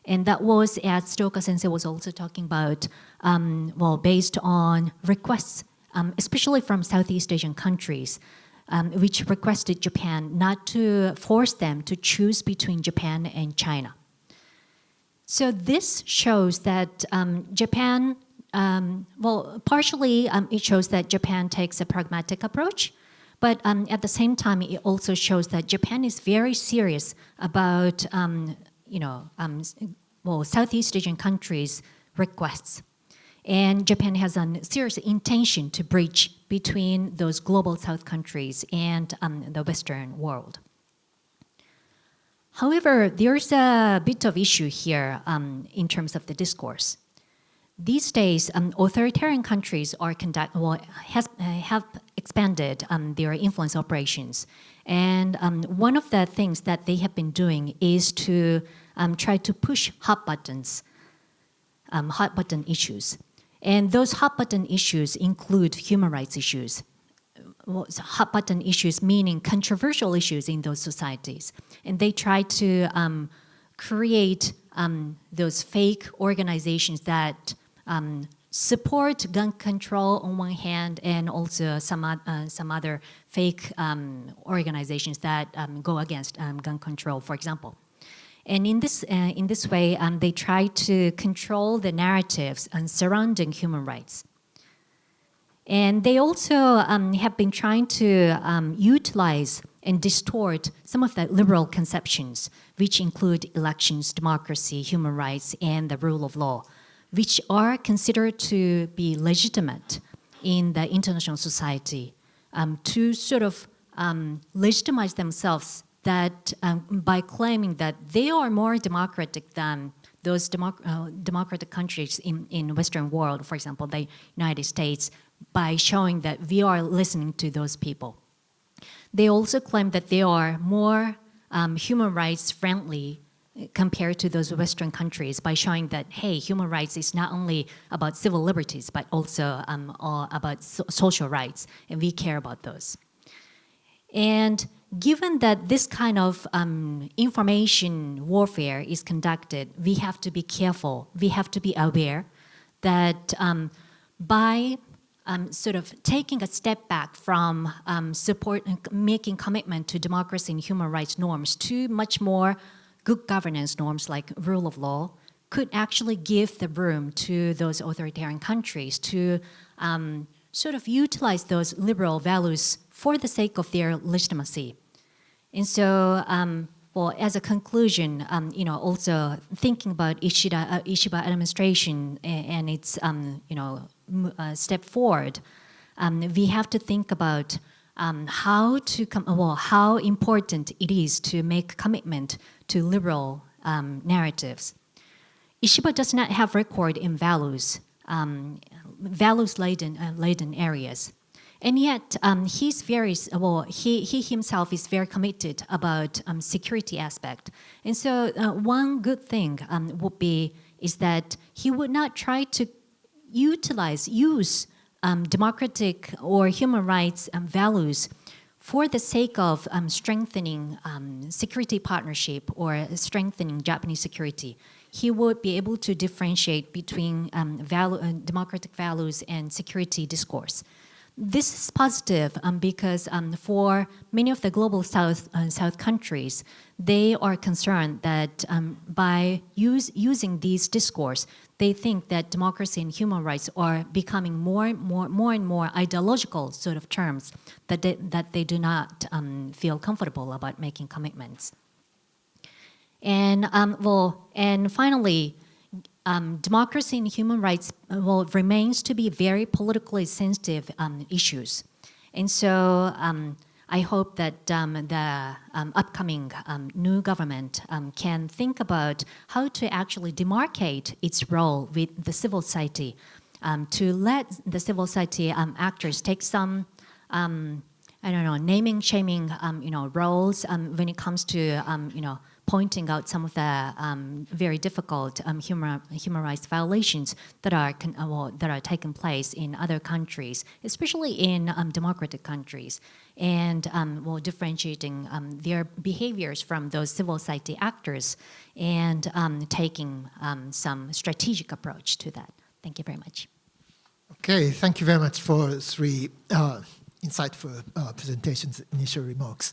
And that was, as Tsuruoka sensei was also talking about, based on requests, especially from Southeast Asian countries, which requested Japan not to force them to choose between Japan and China. So this shows that Japan, partially it shows that Japan takes a pragmatic approach, but at the same time it also shows that Japan is very serious about Southeast Asian countries' requests. And Japan has a serious intention to bridge between those global South countries and the Western world. However, there's a bit of issue here in terms of the discourse. These days, authoritarian countries are have expanded their influence operations. And one of the things that they have been doing is to try to push hot button issues. And those hot button issues include human rights issues. Hot button issues meaning controversial issues in those societies. And they try to create those fake organizations that support gun control on one hand, and also some other fake organizations that go against gun control, for example. And in this way, they try to control the narratives surrounding human rights. And they also have been trying to utilize and distort some of the liberal conceptions, which include elections, democracy, human rights, and the rule of law, which are considered to be legitimate in the international society, to sort of legitimize themselves that by claiming that they are more democratic than those democratic countries in Western world, for example, the United States, by showing that we are listening to those people. They also claim that they are more human rights friendly compared to those Western countries by showing that, hey, human rights is not only about civil liberties, but also about social rights, and we care about those. And given that this kind of information warfare is conducted, we have to be careful, we have to be aware that by sort of taking a step back from making commitment to democracy and human rights norms to much more good governance norms like rule of law could actually give the room to those authoritarian countries to sort of utilize those liberal values for the sake of their legitimacy. And so, as a conclusion, also thinking about Ishiba administration and its, step forward, we have to think about how important it is to make commitment to liberal narratives. Ishiba does not have record in values-laden areas. And yet, he himself is very committed about security aspect. And so one good thing is that he would not try to use democratic or human rights values for the sake of strengthening security partnership or strengthening Japanese security. He would be able to differentiate between democratic values and security discourse. This is positive because for many of the global South countries, they are concerned that by using these discourse, they think that democracy and human rights are becoming more and more ideological sort of terms that they do not feel comfortable about making commitments. And and finally, democracy and human rights remains to be very politically sensitive issues. And so I hope that the upcoming new government can think about how to actually demarcate its role with the civil society, to let the civil society actors take some naming, shaming, roles when it comes to pointing out some of the very difficult human rights violations that are taking place in other countries, especially in democratic countries, and differentiating their behaviors from those civil society actors, and taking some strategic approach to that. Thank you very much. Okay, thank you very much for three insightful presentations, initial remarks.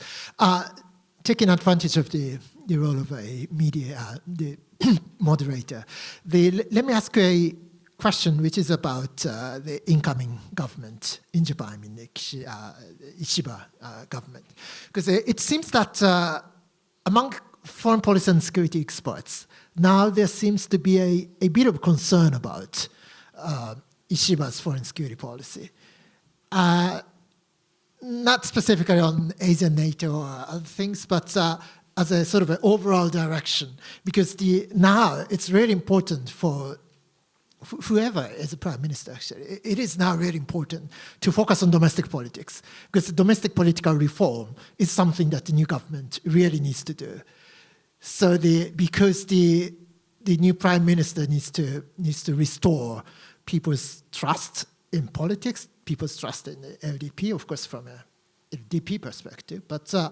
Taking advantage of the role of a media, the moderator, let me ask a question which is about the incoming government in Japan, I mean the Ishiba government. Because it seems that among foreign policy and security experts, now there seems to be a bit of concern about Ishiba's foreign security policy. Not specifically on Asia, NATO, or other things, but as a sort of an overall direction. Because now it's really important for whoever is the prime minister, actually. It is now really important to focus on domestic politics. Because domestic political reform is something that the new government really needs to do. So because the new prime minister needs to restore people's trust in politics, people's trust in the LDP, of course, from a LDP perspective. But so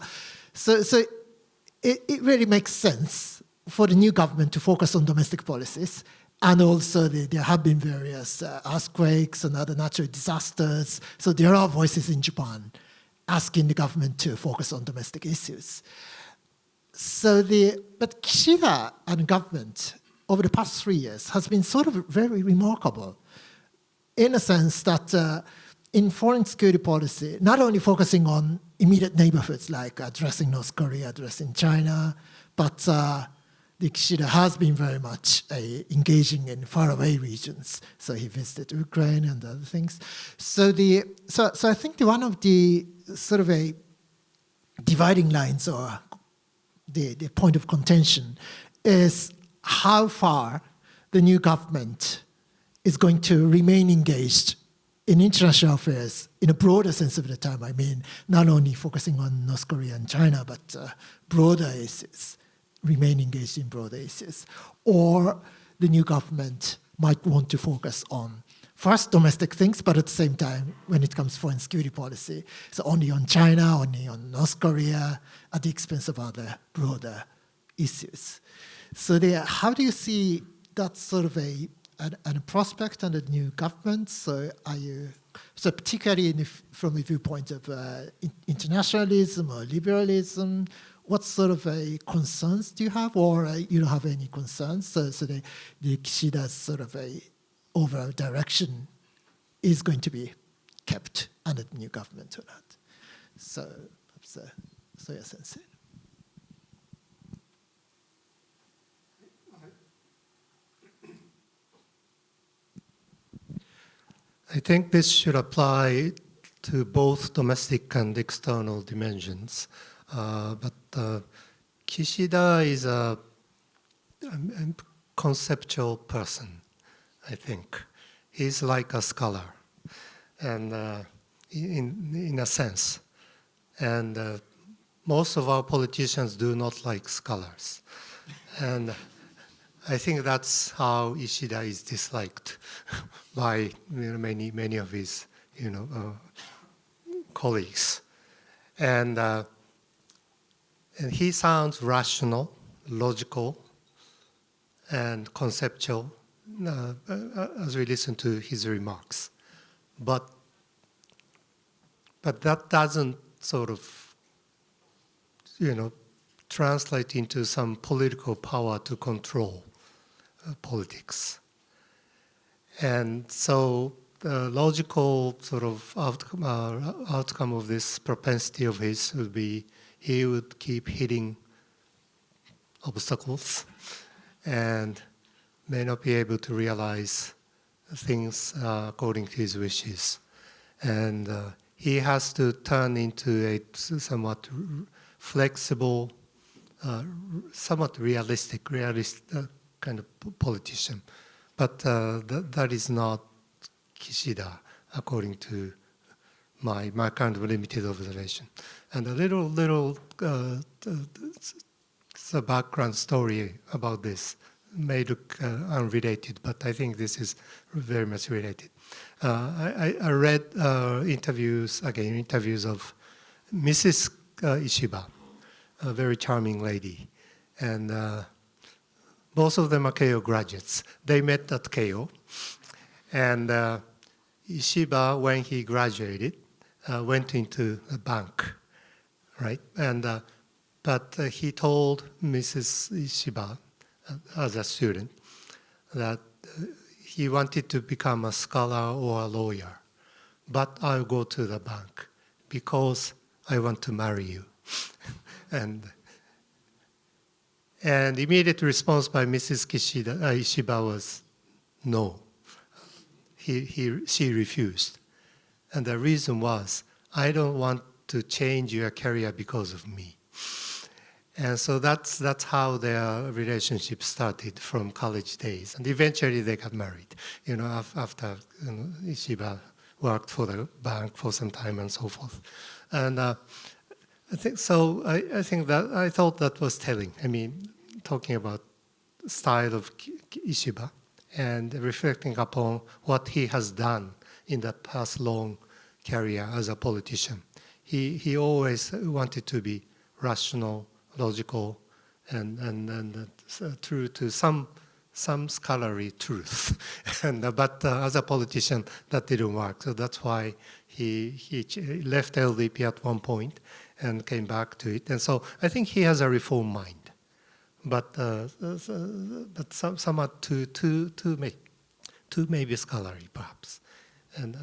it really makes sense for the new government to focus on domestic policies. And also there have been various earthquakes and other natural disasters. So there are voices in Japan asking the government to focus on domestic issues. But Kishida and government over the past 3 years has been sort of very remarkable in a sense that in foreign security policy, not only focusing on immediate neighborhoods like addressing North Korea, addressing China, but the Kishida has been very much engaging in faraway regions. So he visited Ukraine and other things. So I think one of the sort of a dividing lines or the point of contention is how far the new government is going to remain engaged in international affairs in a broader sense of the term. I mean, not only focusing on North Korea and China, but broader issues, remain engaged in broader issues. Or the new government might want to focus on first domestic things, but at the same time, when it comes to foreign security policy, so only on China, only on North Korea, at the expense of other broader issues. So how do you see that sort of a prospect under the new government? So particularly from the viewpoint of internationalism or liberalism, what sort of concerns do you have, or you don't have any concerns? So the Kishida's sort of a overall direction is going to be kept under the new government or not? So your sense. I think this should apply to both domestic and external dimensions. But Kishida is a conceptual person, I think. He's like a scholar, and in a sense. And most of our politicians do not like scholars. And I think that's how Ishida is disliked by many of his colleagues. And he sounds rational, logical, and conceptual as we listen to his remarks. But that doesn't sort of, translate into some political power to control politics. And so the logical sort of outcome of this propensity of his would be he would keep hitting obstacles and may not be able to realize things according to his wishes. And he has to turn into a somewhat flexible, somewhat realistic kind of politician. But that is not Kishida, according to my kind of limited observation. And a little the background story about this may look unrelated, but I think this is very much related. I read interviews of Mrs. Ishiba, a very charming lady, and both of them are Keio graduates. They met at Keio, and Ishiba, when he graduated, went into a bank, right? And but he told Mrs. Ishiba, as a student, that he wanted to become a scholar or a lawyer, but I'll go to the bank because I want to marry you. and immediate response by Mrs. Ishiba was no. She refused. And the reason was, I don't want to change your career because of me. And so that's how their relationship started from college days. And eventually they got married, after Ishiba worked for the bank for some time and so forth. And I think that I thought that was telling. I mean, talking about style of Ishiba and reflecting upon what he has done in the past long career as a politician. He always wanted to be rational, logical, and true to some scholarly truth. But as a politician, that didn't work. So that's why he left LDP at one point and came back to it. And so I think he has a reform mind, but somewhat too maybe scholarly, perhaps. And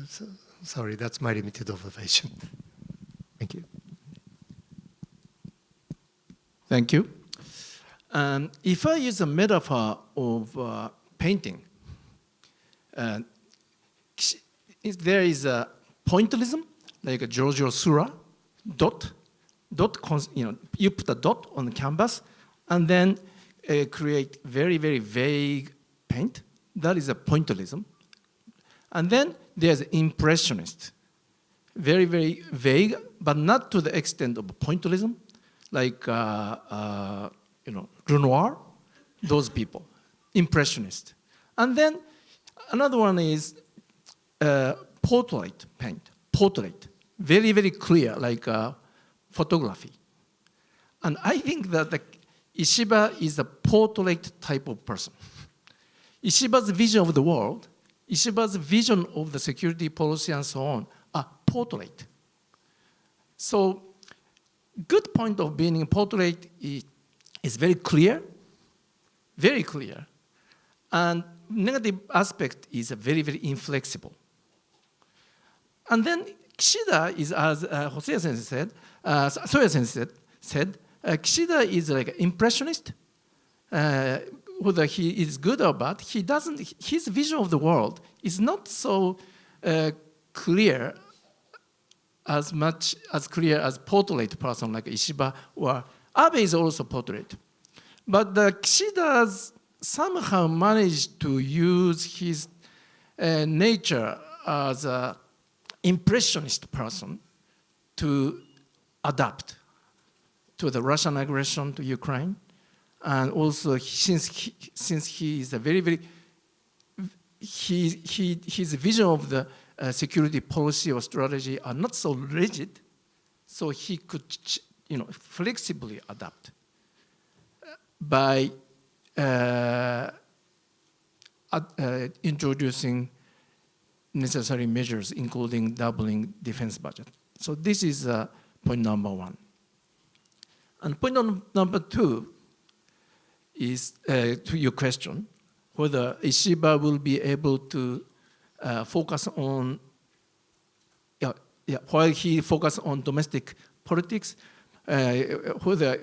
sorry, that's my limited observation. Thank you. Thank you. If I use a metaphor of painting, if there is a pointillism, like a Giorgio Sura, dot, you put a dot on the canvas, and then create very, very vague paint. That is a pointillism. And then there's impressionist, very, very vague, but not to the extent of pointillism, like Renoir, those people, impressionist. And then another one is portrait paint, portrait, very, very clear, like photography. And I think that Ishiba is a portrait type of person. Ishiba's vision of the world, Ishiba's vision of the security policy and so on are portrait. So good point of being in portrait is very clear, and negative aspect is very, very inflexible. And then Kishida is, as Soya Sensei said, Kishida is like an impressionist. Whether he is good or bad, his vision of the world is not so clear as clear as portrait person like Ishiba, or Abe is also portrait. But Kishida somehow managed to use his nature as an impressionist person to adapt to the Russian aggression to Ukraine. And also, since he is a very, very, his vision of the security policy or strategy are not so rigid, so he could, flexibly adapt by introducing necessary measures, including doubling defense budget. So this is point number one. And point number two is to your question, whether Ishiba will be able to focus on, while he focuses on domestic politics, whether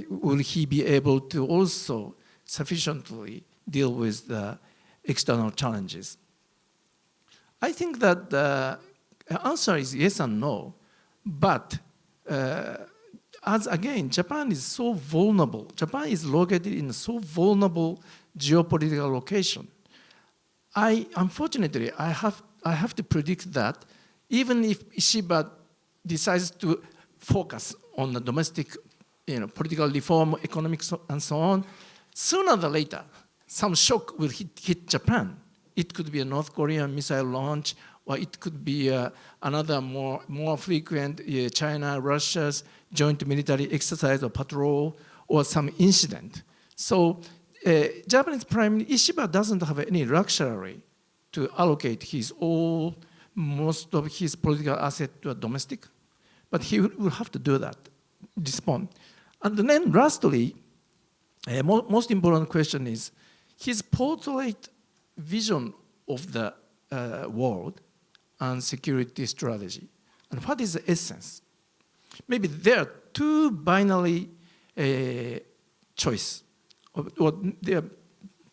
will he be able to also sufficiently deal with the external challenges? I think that the answer is yes and no, but as again, Japan is so vulnerable. Japan is located in a so vulnerable geopolitical location. Unfortunately, I have to predict that even if Ishiba decides to focus on the domestic political reform, economics, and so on, sooner or later, some shock will hit Japan. It could be a North Korean missile launch, or it could be another more frequent China, Russia's joint military exercise or patrol, or some incident. So Japanese Prime Minister Ishiba doesn't have any luxury to allocate most of his political asset to a domestic, but he will have to do that, respond. And then lastly, most important question is his portrait vision of the world and security strategy. And what is the essence? Maybe there are two binary choice, or there are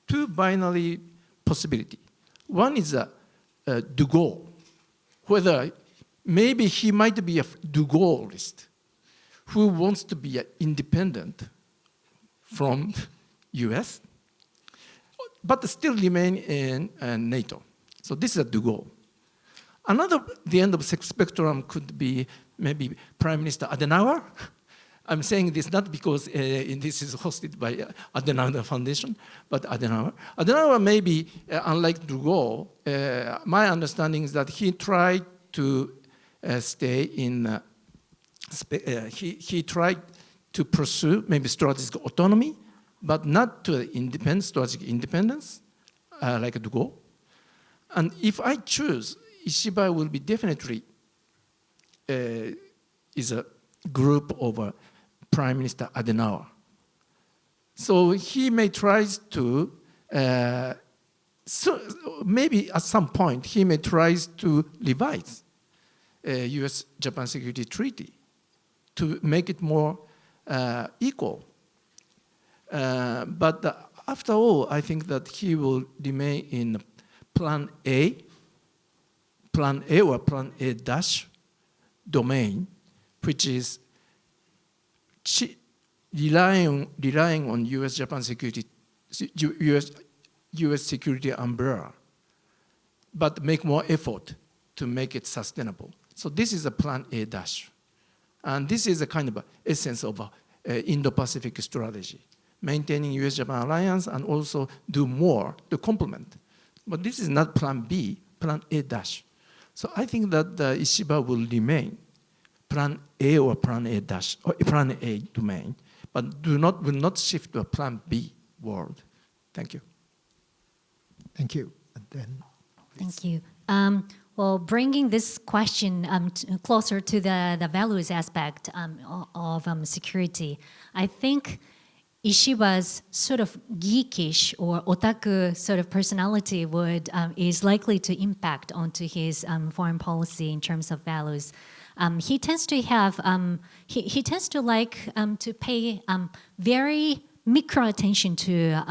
two binary possibility. One is a de Gaulle, whether maybe he might be a de Gaulleist who wants to be independent from US, but still remain in NATO. So this is a de Gaulle. The end of the spectrum could be maybe Prime Minister Adenauer. I'm saying this not because this is hosted by Adenauer Foundation, but Adenauer. Adenauer maybe, unlike de Gaulle, my understanding is that he tried to stay in, he tried to pursue maybe strategic autonomy, but not to strategic independence, like de Gaulle. And if I choose, Ishiba will be definitely is a group of Prime Minister Adenauer. So he may try to, maybe at some point, he may try to revise US-Japan Security Treaty to make it more equal. But after all, I think that he will remain in Plan A or Plan A dash domain, which is relying on US-Japan security, US security umbrella, but make more effort to make it sustainable. So this is a Plan A dash. And this is a kind of essence of Indo-Pacific strategy, maintaining US-Japan alliance and also do more to complement. But this is not Plan B, Plan A dash. So I think that Ishiba will remain Plan A or Plan A dash, or Plan A domain, but will not shift to a Plan B world. Thank you. Thank you. And then, Thank you. Well, bringing this question closer to the values aspect of security, I think Ishiba's sort of geekish or otaku sort of personality is likely to impact onto his foreign policy in terms of values. He tends to have he tends to like to pay very micro attention to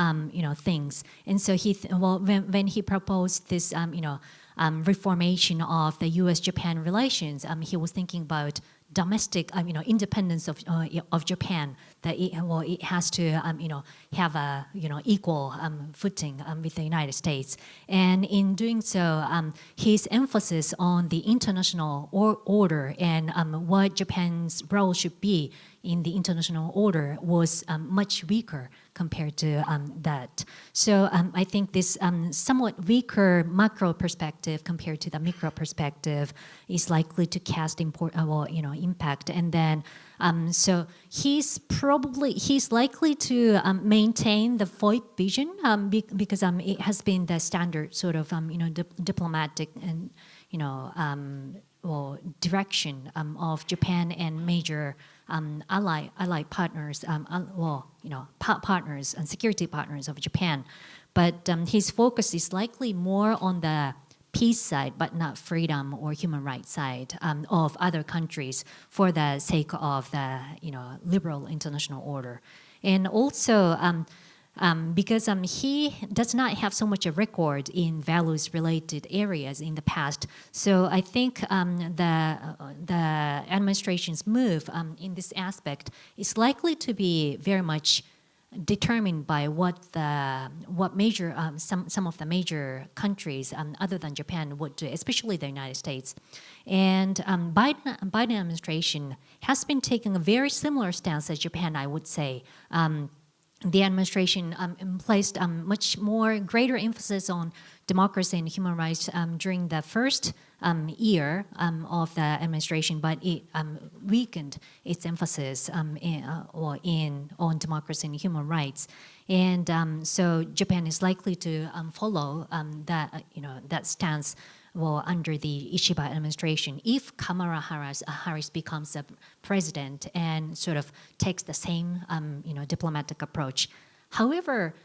things, and so when he proposed this reformation of the U.S.-Japan relations, he was thinking about domestic, independence of Japan. That it has to, have a, equal footing with the United States. And in doing so, his emphasis on the international order and what Japan's role should be in the international order was much weaker compared to that. So I think this somewhat weaker macro perspective compared to the micro perspective is likely to cast impact. And then so he's likely to maintain the FOIP vision because it has been the standard sort of diplomatic and direction of Japan and major allied partners, partners and security partners of Japan. But his focus is likely more on the peace side, but not freedom or human rights side of other countries for the sake of the liberal international order. And also because he does not have so much a record in values-related areas in the past. So I think the administration's move in this aspect is likely to be very much determined by what major some of the major countries other than Japan would do, especially the United States. And Biden administration has been taking a very similar stance as Japan, I would say. The administration placed much more greater emphasis on democracy and human rights during the first year of the administration, but it weakened its emphasis on democracy and human rights. And so Japan is likely to follow that stance under the Ishiba administration, if Kamala Harris becomes a president and sort of takes the same diplomatic approach. However,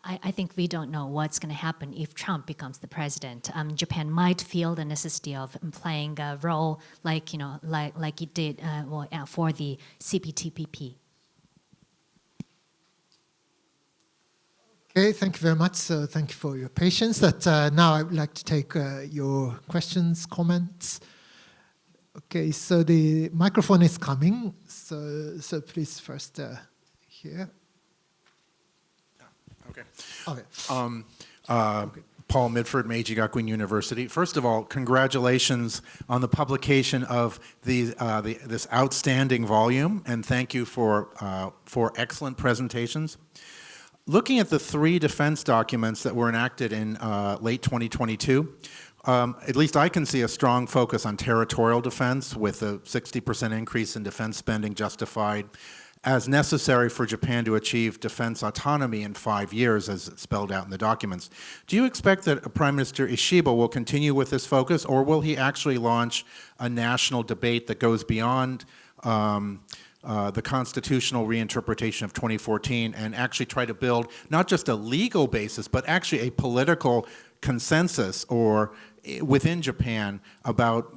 I think we don't know what's going to happen if Trump becomes the president. Japan might feel the necessity of playing a role like it did for the CPTPP. Okay, thank you very much. So thank you for your patience. Now I would like to take your questions, comments. Okay, so the microphone is coming. So please first here. Okay. Okay. Paul Midford, Meiji Gakuin University. First of all, congratulations on the publication of this outstanding volume, and thank you for excellent presentations. Looking at the 3 defense documents that were enacted in late 2022, at least I can see a strong focus on territorial defense, with a 60% increase in defense spending justified as necessary for Japan to achieve defense autonomy in 5 years, as spelled out in the documents. Do you expect that Prime Minister Ishiba will continue with this focus, or will he actually launch a national debate that goes beyond the constitutional reinterpretation of 2014 and actually try to build not just a legal basis, but actually a political consensus or within Japan about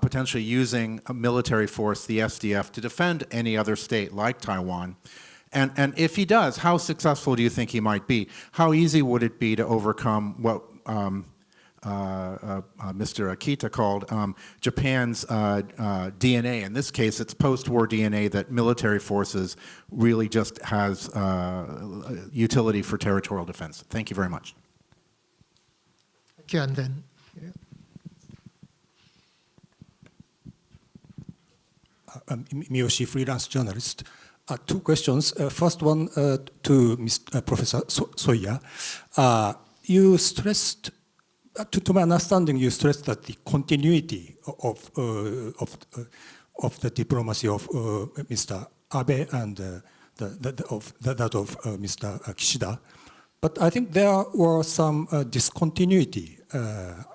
potentially using a military force, the SDF, to defend any other state like Taiwan? And if he does, how successful do you think he might be? How easy would it be to overcome what Mr. Akita called Japan's DNA? In this case, it's post-war DNA that military forces really just has utility for territorial defense. Thank you very much. Thank you, and then here. Miyoshi, freelance journalist. 2 questions. First one to Professor Soya. You stressed, to my understanding, you stressed that the continuity of the diplomacy of Mr. Abe and that of Mr. Kishida. But I think there were some discontinuity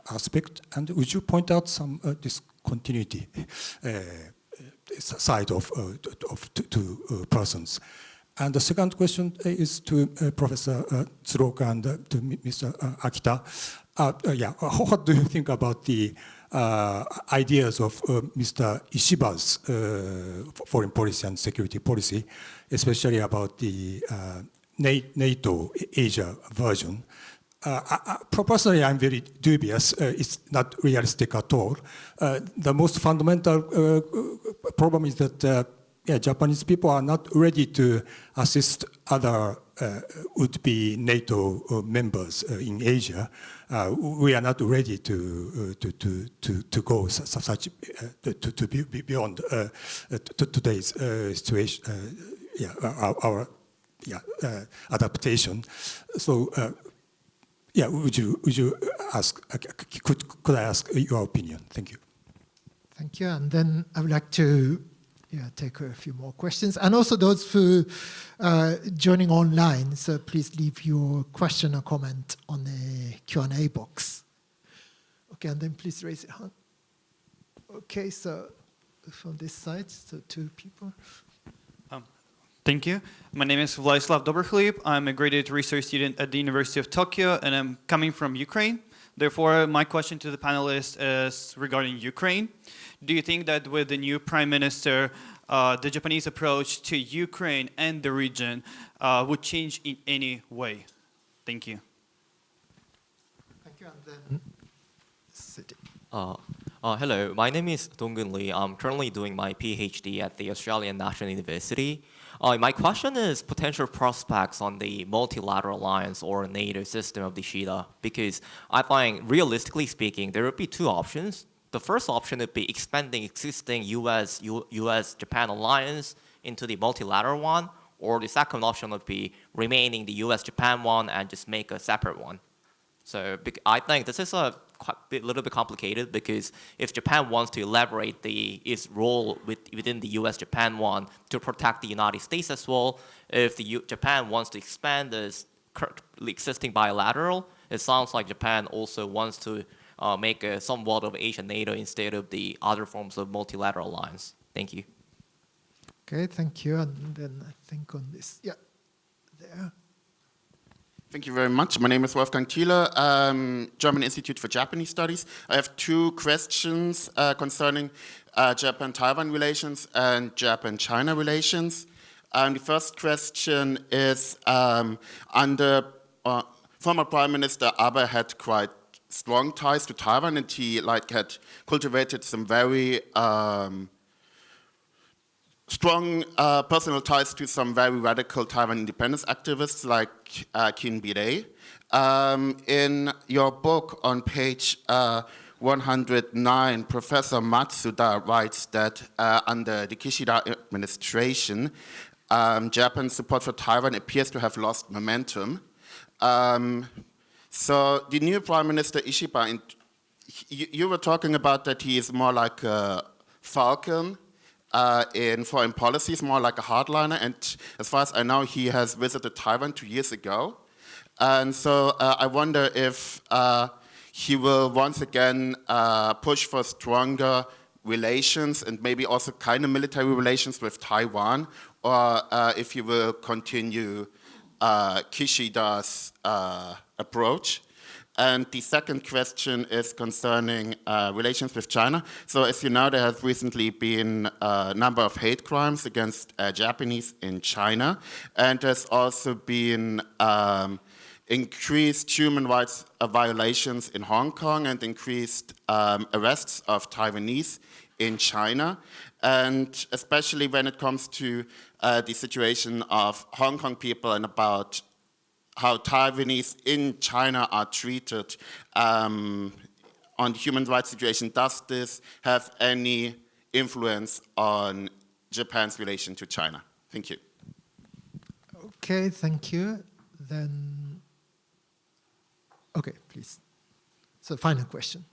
aspect, and would you point out some discontinuity side of 2 persons? And the second question is to Professor Tsuruoka and to Mr. Akita. What do you think about the ideas of Mr. Ishiba's foreign policy and security policy, especially about the NATO Asia version? Personally, I'm very dubious. It's not realistic at all. The most fundamental problem is that Japanese people are not ready to assist other would-be NATO members in Asia. We are not ready to go such to be beyond today's situation. Our adaptation. So, would you ask? Could I ask your opinion? Thank you. Thank you, and then I would like to take a few more questions, and also those who are joining online. So please leave your question or comment on the Q&A box. Okay, and then please raise your hand. Okay, so from this side, so 2 people. Thank you. My name is Vladislav Dobrchlib. I'm a graduate research student at the University of Tokyo, and I'm coming from Ukraine. Therefore, my question to the panelists is regarding Ukraine. Do you think that with the new Prime Minister, the Japanese approach to Ukraine and the region would change in any way? Thank you. Thank you, and then City. Hello, my name is Donggun Lee. I'm currently doing my PhD at the Australian National University. My question is potential prospects on the multilateral alliance or NATO system of the Shida, because I find, realistically speaking, there would be two options. The first option would be expanding existing US-Japan alliance into the multilateral one, or the second option would be remaining the US-Japan one and just make a separate one. So I think this is a little bit complicated, because if Japan wants to elaborate its role within the US-Japan one to protect the United States as well, if Japan wants to expand this existing bilateral, it sounds like Japan also wants to make somewhat of Asian NATO instead of the other forms of multilateral alliance. Thank you. Okay, thank you. And then I think on this, yeah, there. Thank you very much. My name is Wolfgang Thiele, German Institute for Japanese Studies. I have two questions concerning Japan-Taiwan relations and Japan-China relations. The first question is, under former Prime Minister Abe had quite strong ties to Taiwan, and he had cultivated some very strong personal ties to some very radical Taiwan independence activists like Kin Birei. In your book on page 109, Professor Matsuda writes that under the Kishida administration, Japan's support for Taiwan appears to have lost momentum. So the new Prime Minister Ishiba, you were talking about that he is more like a falcon in foreign policies, more like a hardliner, and as far as I know, he has visited Taiwan 2 years ago. And so I wonder if he will once again push for stronger relations and maybe also kind of military relations with Taiwan, or if he will continue Kishida's approach. And the second question is concerning relations with China. So as you know, there has recently been a number of hate crimes against Japanese in China. And there's also been increased human rights violations in Hong Kong and increased arrests of Taiwanese in China. And especially when it comes to the situation of Hong Kong people and about how Taiwanese in China are treated on the human rights situation, does this have any influence on Japan's relation to China? Thank you. Okay, thank you. Then, okay, please. So final question.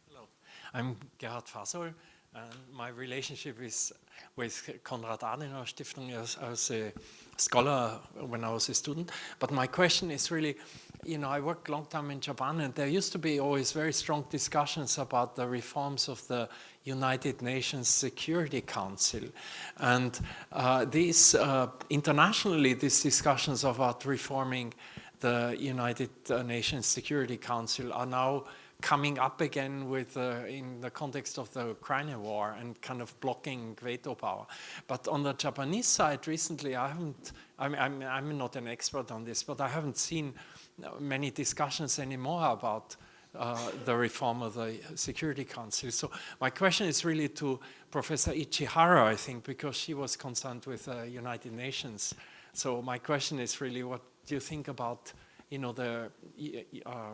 Hello, I'm Gerhard Fasol, and my relationship is with Konrad-Adenauer-Stiftung as a scholar when I was a student. But my question is really, I worked a long time in Japan, and there used to be always very strong discussions about the reforms of the United Nations Security Council. And internationally, these discussions about reforming the United Nations Security Council are now coming up again in the context of the Ukraine war and kind of blocking veto power. But on the Japanese side, recently, I'm not an expert on this, but I haven't seen many discussions anymore about the reform of the Security Council. So my question is really to Professor Ichihara, I think, because she was concerned with the United Nations. So my question is really, what do you think about the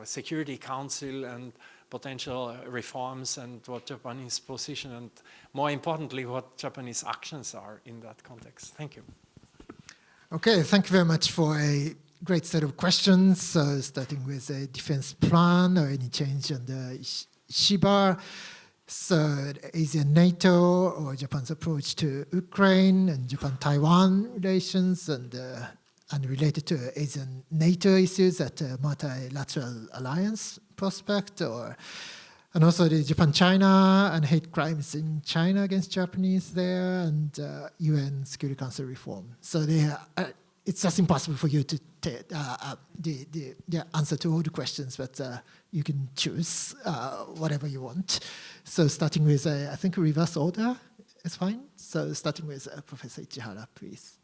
Security Council and potential reforms, and what Japanese position, and more importantly, what Japanese actions are in that context? Thank you. Okay, thank you very much for a great set of questions, starting with a defense plan or any change on the Shiba, so ASEAN NATO or Japan's approach to Ukraine and Japan-Taiwan relations, and related to ASEAN NATO issues at multilateral alliance prospect, and also the Japan-China and hate crimes in China against Japanese there, and UN Security Council reform. So it's just impossible for you to take the answer to all the questions, but you can choose whatever you want. So starting with, I think reverse order is fine. So starting with Professor Ichihara, please.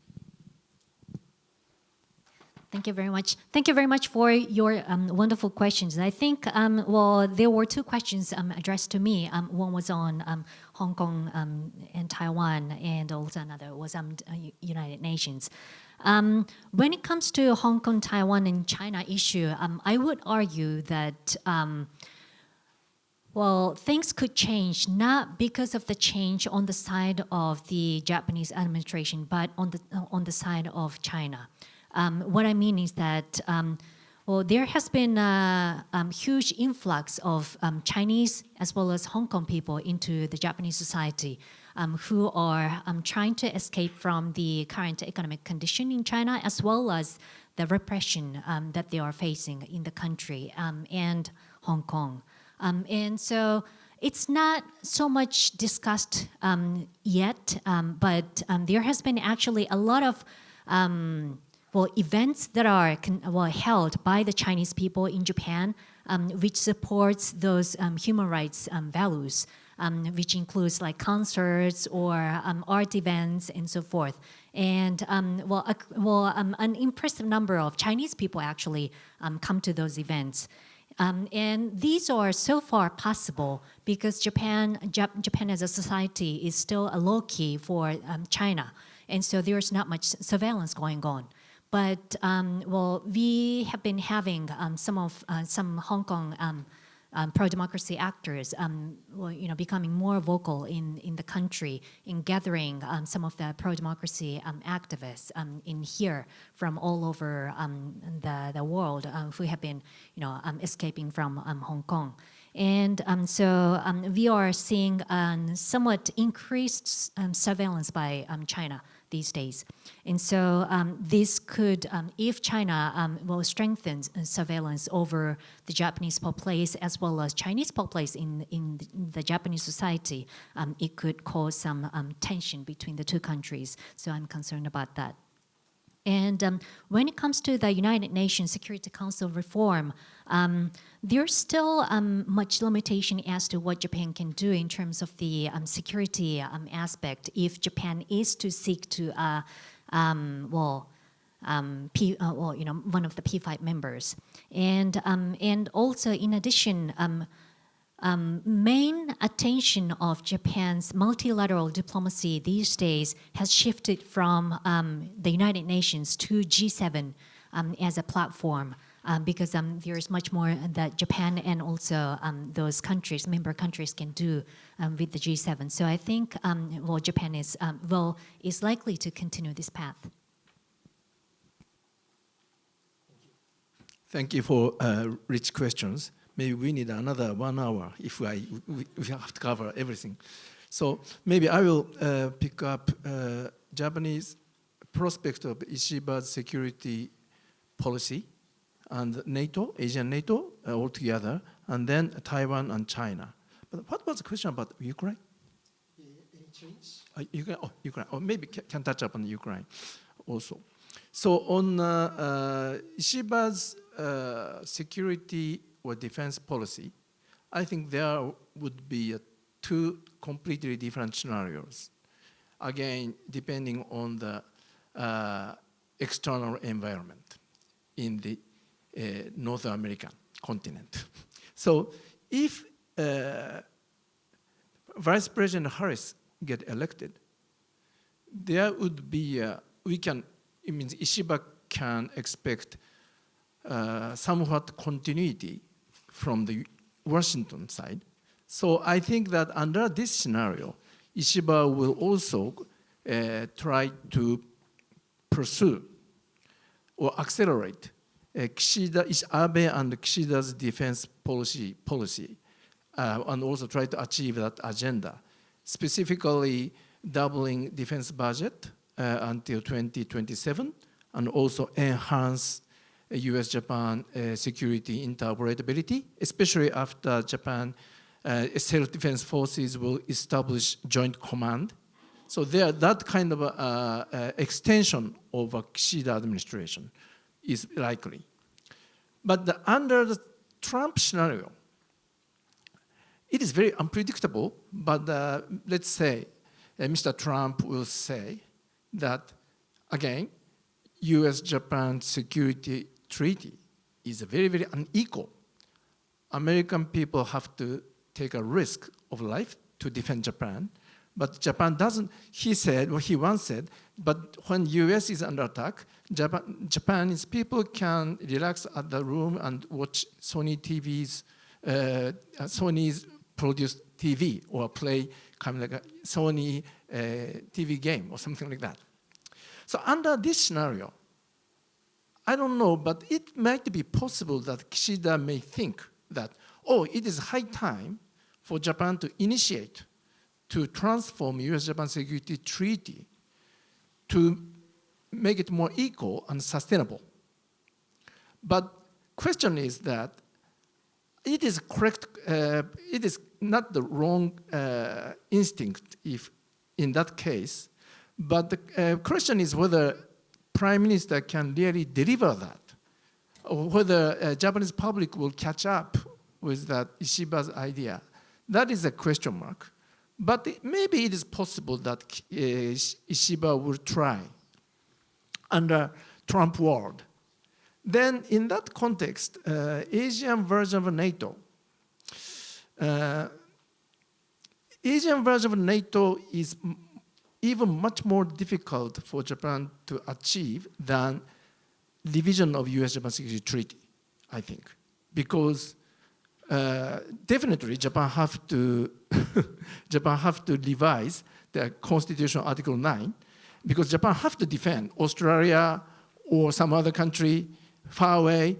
Thank you very much. Thank you very much for your wonderful questions. I think, well, there were two questions addressed to me. One was on Hong Kong and Taiwan, and also another was United Nations. When it comes to Hong Kong, Taiwan, and China issue, I would argue that well, things could change not because of the change on the side of the Japanese administration, but on the side of China. What I mean is that, well, there has been a huge influx of Chinese as well as Hong Kong people into the Japanese society who are trying to escape from the current economic condition in China as well as the repression that they are facing in the country and Hong Kong. And so it's not so much discussed yet, but there has been actually a lot of well, events that are held by the Chinese people in Japan, which supports those human rights values, which includes like concerts or art events and so forth. And an impressive number of Chinese people actually come to those events. And these are so far possible because Japan as a society is still a low key for China. And so there's not much surveillance going on. But well, we have been having some Hong Kong pro-democracy actors, well, you know, becoming more vocal in the country in gathering some of the pro-democracy activists in here from all over the world who have been, you know, escaping from Hong Kong. And so we are seeing somewhat increased surveillance by China these days. And so this could, if China will strengthen surveillance over the Japanese populace as well as Chinese populace in the Japanese society, it could cause some tension between the two countries. So I'm concerned about that. And when it comes to the United Nations Security Council reform, there's still much limitation as to what Japan can do in terms of the security aspect if Japan is to seek to, one of the P5 members. And also, in addition, main attention of Japan's multilateral diplomacy these days has shifted from the United Nations to G7 as a platform because there is much more that Japan and also those countries, member countries, can do with the G7. So I think well, Japan is likely to continue this path. Thank you for rich questions. Maybe we need another 1 hour if we have to cover everything. So maybe I will pick up Japanese prospect of Ishiba's security policy and NATO, Asian NATO altogether, and then Taiwan and China. But what was the question about Ukraine? Any change? Ukraine. Or maybe can touch upon Ukraine also. So on Ishiba's security or defense policy, I think there would be two completely different scenarios. Again, depending on the external environment in the North American continent. So if Vice President Harris get elected, there would be, it means Ishiba can expect somewhat continuity from the Washington side. So I think that under this scenario, Ishiba will also try to pursue or accelerate Abe and Kishida's defense policy, and also try to achieve that agenda, specifically doubling defense budget until 2027, and also enhance U.S.-Japan security interoperability, especially after Japan self-defense forces will establish joint command. So that kind of extension of a Kishida administration is likely. But under the Trump scenario, it is very unpredictable, but let's say Mr. Trump will say that, again, U.S.-Japan security treaty is very, very unequal. American people have to take a risk of life to defend Japan, but Japan doesn't. He said, well, he once said, but when U.S. is under attack, Japanese people can relax at the room and watch Sony TV's, Sony's produced TV or play kind of like a Sony TV game or something like that. So under this scenario, I don't know, but it might be possible that Kishida may think that, oh, it is high time for Japan to initiate, to transform U.S.-Japan security treaty to make it more equal and sustainable. But question is that it is correct, it is not the wrong instinct if in that case, but the question is whether Prime Minister can really deliver that, or whether Japanese public will catch up with that Ishiba's idea. That is a question mark. But maybe it is possible that Ishiba will try under Trump world. Then in that context, Asian version of NATO. Asian version of NATO is even much more difficult for Japan to achieve than division of U.S.-Japan security treaty, I think, because definitely Japan have to Japan have to revise the Constitution Article 9 because Japan have to defend Australia or some other country far away.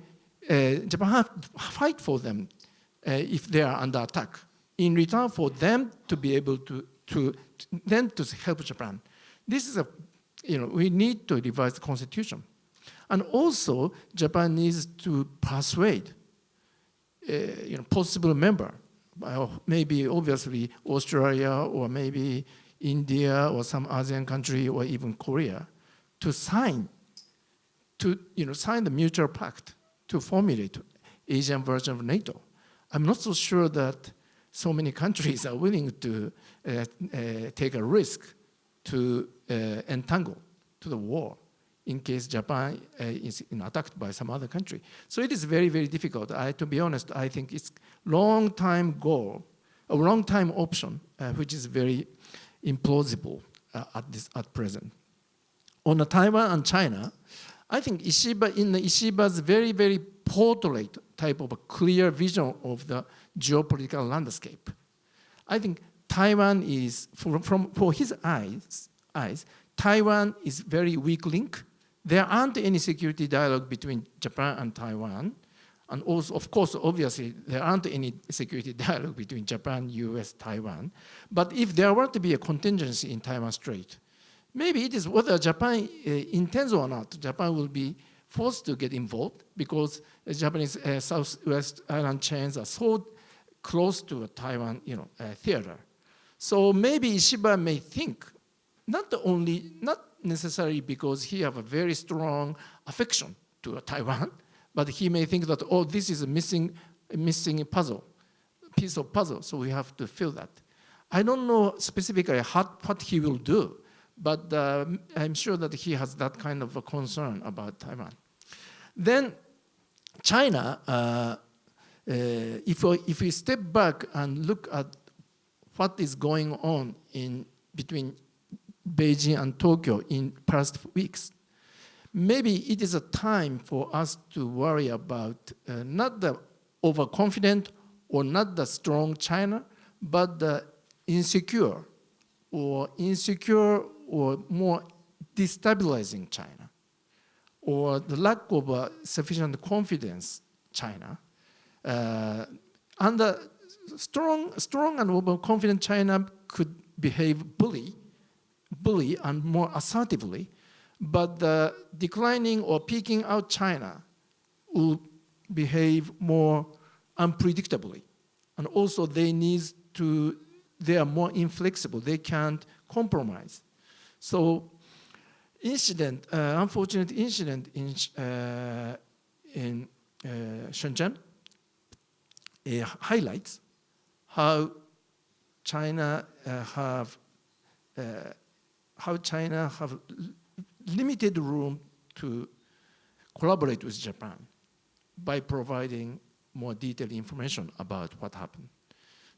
Japan have to fight for them if they are under attack in return for them to be able to help Japan. This is we need to revise the Constitution. And also, Japan needs to persuade possible member, maybe obviously Australia or maybe India or some ASEAN country or even Korea, to sign the mutual pact to formulate Asian version of NATO. I'm not so sure that so many countries are willing to take a risk to entangle to the war in case Japan is attacked by some other country. So it is very, very difficult. To be honest, I think it's long-time goal, a long-time option, which is very implausible at present. On the Taiwan and China, I think Ishiba's very, very portrait type of a clear vision of the geopolitical landscape. I think Taiwan is, for his eyes, Taiwan is very weak link. There aren't any security dialogue between Japan and Taiwan. And also, of course, obviously, there aren't any security dialogue between Japan, US, Taiwan. But if there were to be a contingency in Taiwan Strait, maybe it is whether Japan intends or not, Japan will be forced to get involved because Japanese southwest island chains are so close to a Taiwan theater. So maybe Ishiba may think, not necessarily because he have a very strong affection to Taiwan, but he may think that, oh, this is a missing piece of puzzle, so we have to fill that. I don't know specifically what he will do, but I'm sure that he has that kind of a concern about Taiwan. Then China, if we step back and look at what is going on between Beijing and Tokyo in past weeks, maybe it is a time for us to worry about not the overconfident or not the strong China, but the insecure or more destabilizing China, or the lack of sufficient confidence China. And the strong and overconfident China could behave bully and more assertively, but the declining or peaking out China will behave more unpredictably. And also they are more inflexible, they can't compromise. So unfortunate incident in Shenzhen highlights how China have limited room to collaborate with Japan by providing more detailed information about what happened.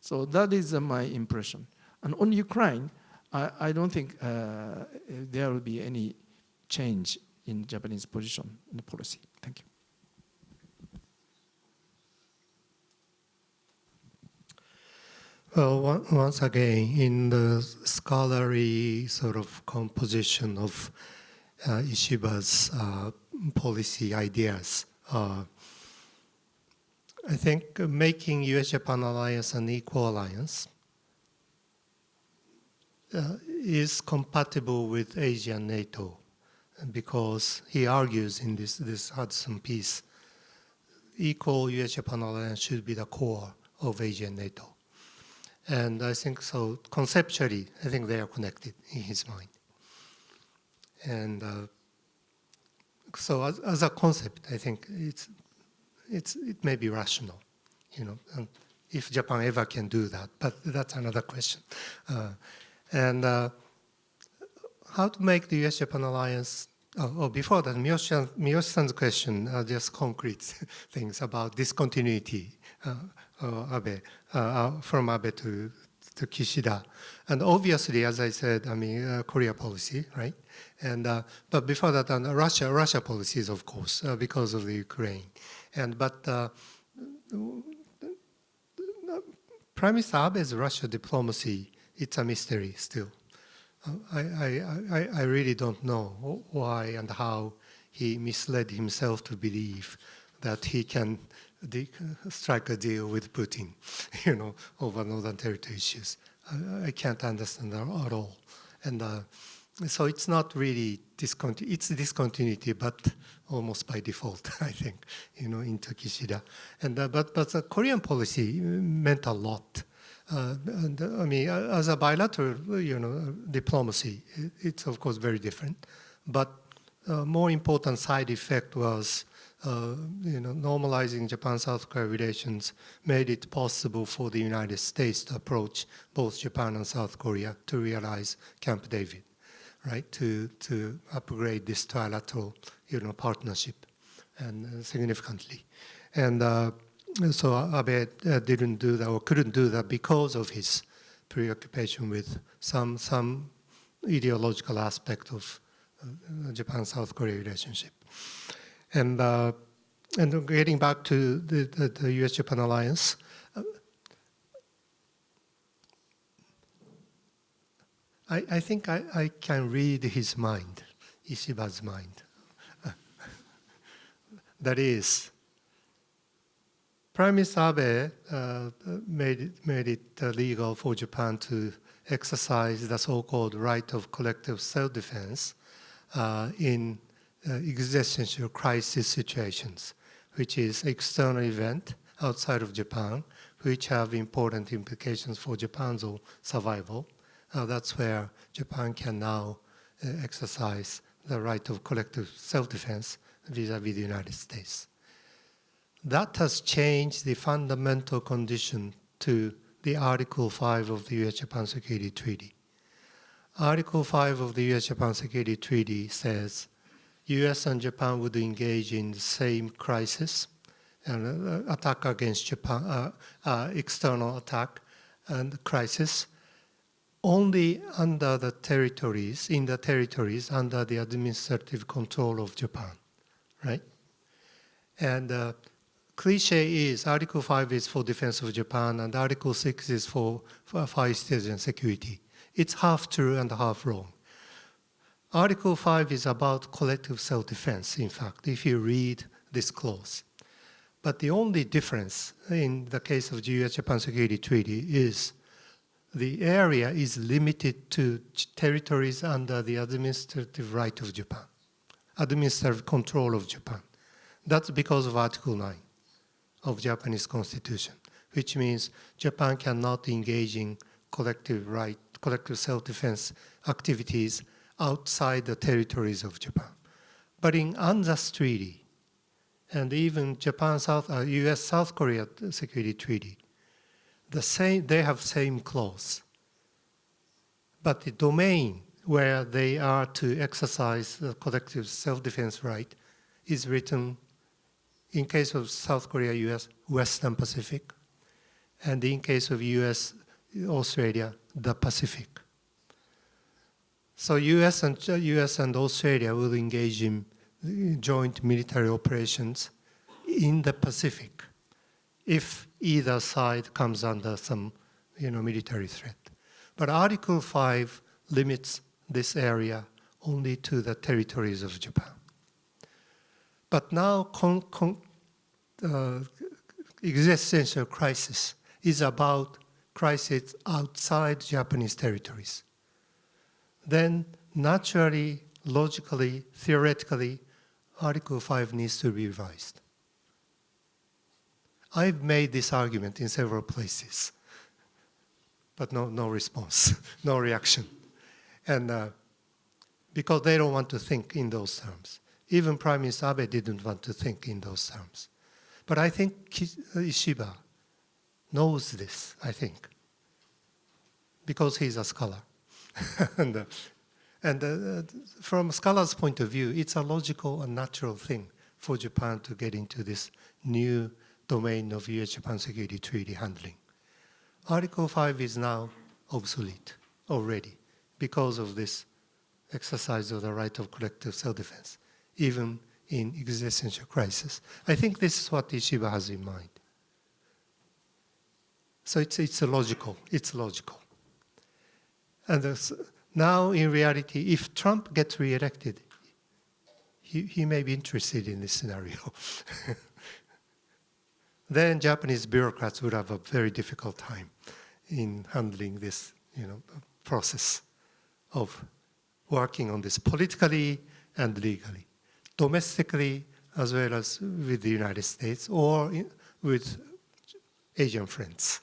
So that is my impression. And on Ukraine, I don't think there will be any change in Japanese position in the policy. Thank you. Well, once again, in the scholarly sort of composition of Ishiba's policy ideas, I think making US-Japan alliance an equal alliance is compatible with Asia and NATO, because he argues in this Hudson piece, equal US-Japan alliance should be the core of Asia and NATO. And I think so, conceptually, I think they are connected in his mind. And so as a concept, I think it may be rational, and if Japan ever can do that, but that's another question. And how to make the US-Japan alliance, before that, Miyoshi-san's question, just concrete things about discontinuity, Abe, from Abe to Kishida. And obviously, as I said, Korea policy, right? And but before that, Russia policies, of course, because of the Ukraine. But Prime Minister Abe's Russia diplomacy, it's a mystery still. I really don't know why and how he misled himself to believe that he can strike a deal with Putin, over Northern Territory issues. I can't understand that at all. And so it's not really discontinuity, it's discontinuity, but almost by default, I think, into Kishida. And but the Korean policy meant a lot. And as a bilateral, diplomacy, it's of course very different. But more important side effect was, normalizing Japan-South Korea relations made it possible for the United States to approach both Japan and South Korea to realize Camp David, right? To upgrade this trilateral, partnership, and significantly. And so Abe didn't do that or couldn't do that because of his preoccupation with some ideological aspect of Japan-South Korea relationship. And getting back to the US-Japan alliance, I think I can read his mind, Ishiba's mind. That is, Prime Minister Abe made it legal for Japan to exercise the so-called right of collective self-defense in existential crisis situations, which is external event outside of Japan, which have important implications for Japan's own survival. That's where Japan can now exercise the right of collective self-defense vis-à-vis the United States. That has changed the fundamental condition to the Article 5 of the US-Japan Security Treaty. Article 5 of the US-Japan Security Treaty says US and Japan would engage in the same crisis, and attack against Japan, external attack and crisis, only under the territories, under the administrative control of Japan, right? And cliche is Article 5 is for defense of Japan and Article 6 is for Far East Asian security. It's half true and half wrong. Article 5 is about collective self-defense, in fact, if you read this clause. But the only difference in the case of the US-Japan Security Treaty is the area is limited to territories under the administrative right of Japan, administrative control of Japan. That's because of Article 9 of Japanese Constitution, which means Japan cannot engage in collective self-defense activities outside the territories of Japan. But in ANZUS Treaty, and even US-South Korea Security Treaty, they have same clause. But the domain where they are to exercise the collective self-defense right is written, in case of South Korea, US, Western Pacific, and in case of US, Australia, the Pacific. So US and Australia will engage in joint military operations in the Pacific if either side comes under some military threat. But Article 5 limits this area only to the territories of Japan. But now existential crisis is about crisis outside Japanese territories. Then naturally, logically, theoretically, Article 5 needs to be revised. I've made this argument in several places, but no response, no reaction. And because they don't want to think in those terms. Even Prime Minister Abe didn't want to think in those terms. But I think Ishiba knows this, I think, because he's a scholar. and from a scholar's point of view, it's a logical and natural thing for Japan to get into this new domain of US-Japan Security Treaty handling. Article 5 is now obsolete already because of this exercise of the right of collective self-defense, even in existential crisis. I think this is what Ishiba has in mind. So it's logical. And now, in reality, if Trump gets reelected, he may be interested in this scenario. Then Japanese bureaucrats would have a very difficult time in handling this, process of working on this politically and legally, domestically as well as with the United States or with Asian friends,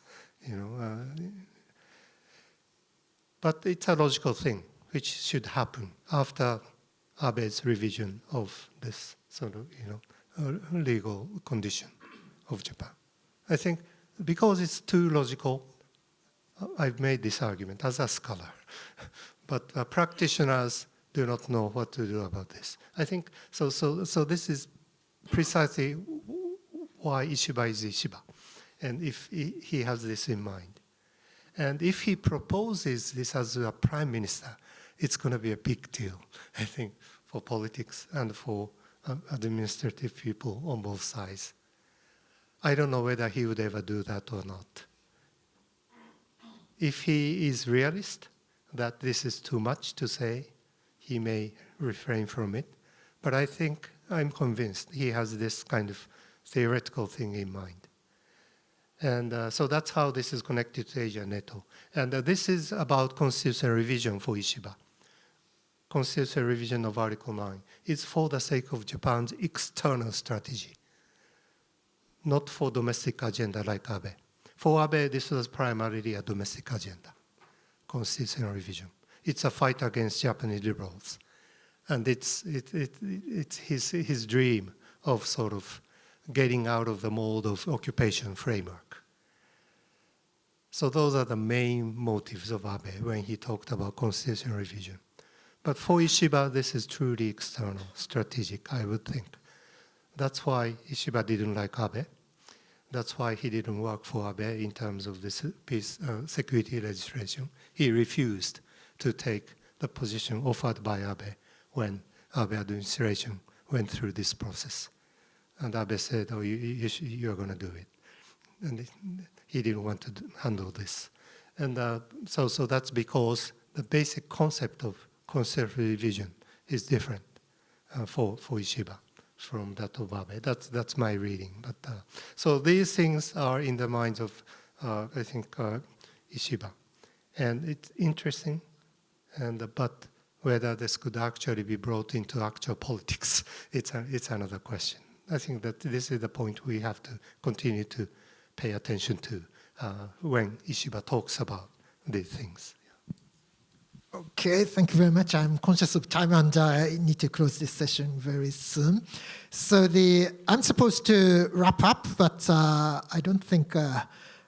But it's a logical thing which should happen after Abe's revision of this sort of, legal condition of Japan. I think because it's too logical, I've made this argument as a scholar. But practitioners do not know what to do about this. I think, so this is precisely why Ishiba is Ishiba, and if he has this in mind. And if he proposes this as a prime minister, it's going to be a big deal, I think, for politics and for administrative people on both sides. I don't know whether he would ever do that or not. If he is realist, that this is too much to say, he may refrain from it. But I'm convinced he has this kind of theoretical thing in mind. And so that's how this is connected to Asia NATO. And this is about constitutional revision for Ishiba. Constitutional revision of Article 9. It's for the sake of Japan's external strategy, not for domestic agenda like Abe. For Abe, this was primarily a domestic agenda, constitutional revision. It's a fight against Japanese liberals. And it's his dream of sort of getting out of the mold of occupation framework. So those are the main motives of Abe when he talked about constitutional revision. But for Ishiba, this is truly external, strategic, I would think. That's why Ishiba didn't like Abe. That's why he didn't work for Abe in terms of this peace security legislation. He refused to take the position offered by Abe when Abe administration went through this process. And Abe said, oh, you're going to do it. And he didn't want to handle this. And so that's because the basic concept of constitutional revision is different for Ishiba from that of Abe. That's my reading. But so these things are in the minds of, I think, Ishiba. And it's interesting, but whether this could actually be brought into actual politics, it's another question. I think that this is the point we have to continue to pay attention to when Ishiba talks about these things. Okay, thank you very much. I'm conscious of time and I need to close this session very soon. So I'm supposed to wrap up, but I don't think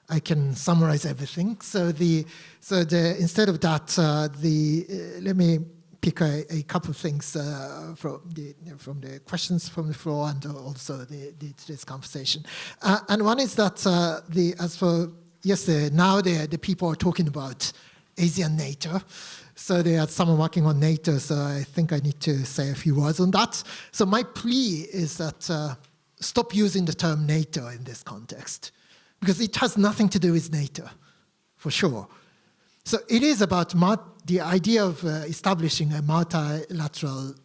I can summarize everything. So instead of that, let me pick a couple of things from the questions from the floor and also today's conversation. And one is that as for yesterday, now the people are talking about ASEAN NATO. So there are someone working on NATO, so I think I need to say a few words on that. So my plea is that stop using the term NATO in this context, because it has nothing to do with NATO, for sure. So it is about the idea of establishing a multilateral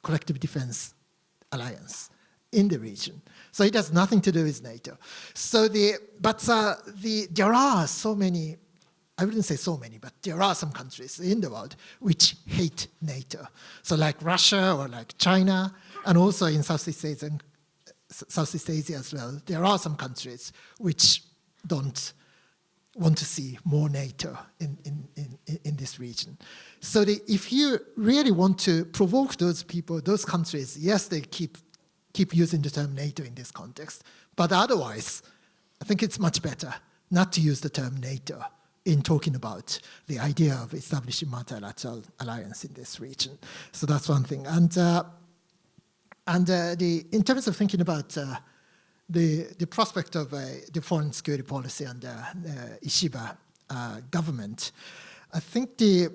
collective defense alliance in the region. So it has nothing to do with NATO. So there are so many, I wouldn't say so many, but there are some countries in the world which hate NATO. So like Russia or like China, and also in Southeast Asia as well, there are some countries which don't want to see more NATO in this region. So if you really want to provoke those people, those countries, yes, they keep using the term NATO in this context, but otherwise, I think it's much better not to use the term NATO in talking about the idea of establishing multilateral alliance in this region. So that's one thing. And in terms of thinking about the prospect of the foreign security policy and the Ishiba government, I think I'm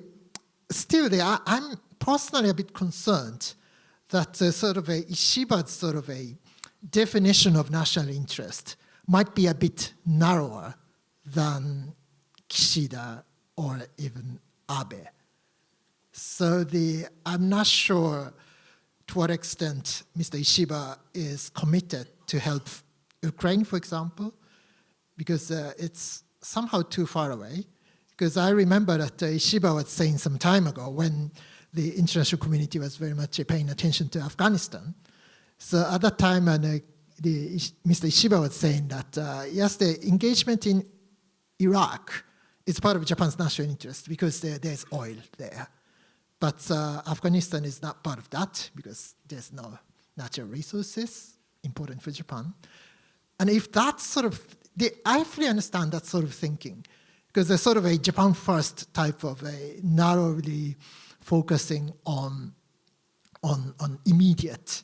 personally a bit concerned that Ishiba's sort of a definition of national interest might be a bit narrower than Kishida or even Abe. So I'm not sure to what extent Mr. Ishiba is committed to help Ukraine, for example, because it's somehow too far away. Because I remember that Ishiba was saying some time ago when the international community was very much paying attention to Afghanistan. So at that time, Mr. Ishiba was saying that, yes, the engagement in Iraq is part of Japan's national interest because there's oil there. But Afghanistan is not part of that because there's no natural resources important for Japan. And if that's I fully understand that sort of thinking, because there's sort of a Japan first type of a narrowly focusing on immediate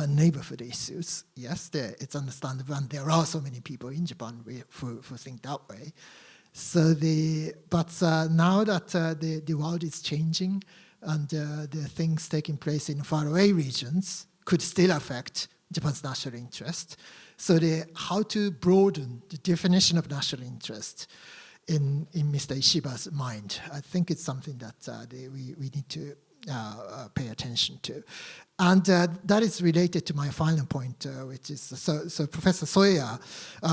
neighborhood issues. Yes, it's understandable, and there are so many people in Japan who think that way. So now that the world is changing and the things taking place in faraway regions could still affect Japan's national interest. So how to broaden the definition of national interest in Mr. Ishiba's mind, I think it's something that we need to pay attention to. And that is related to my final point, which is, so Professor Soya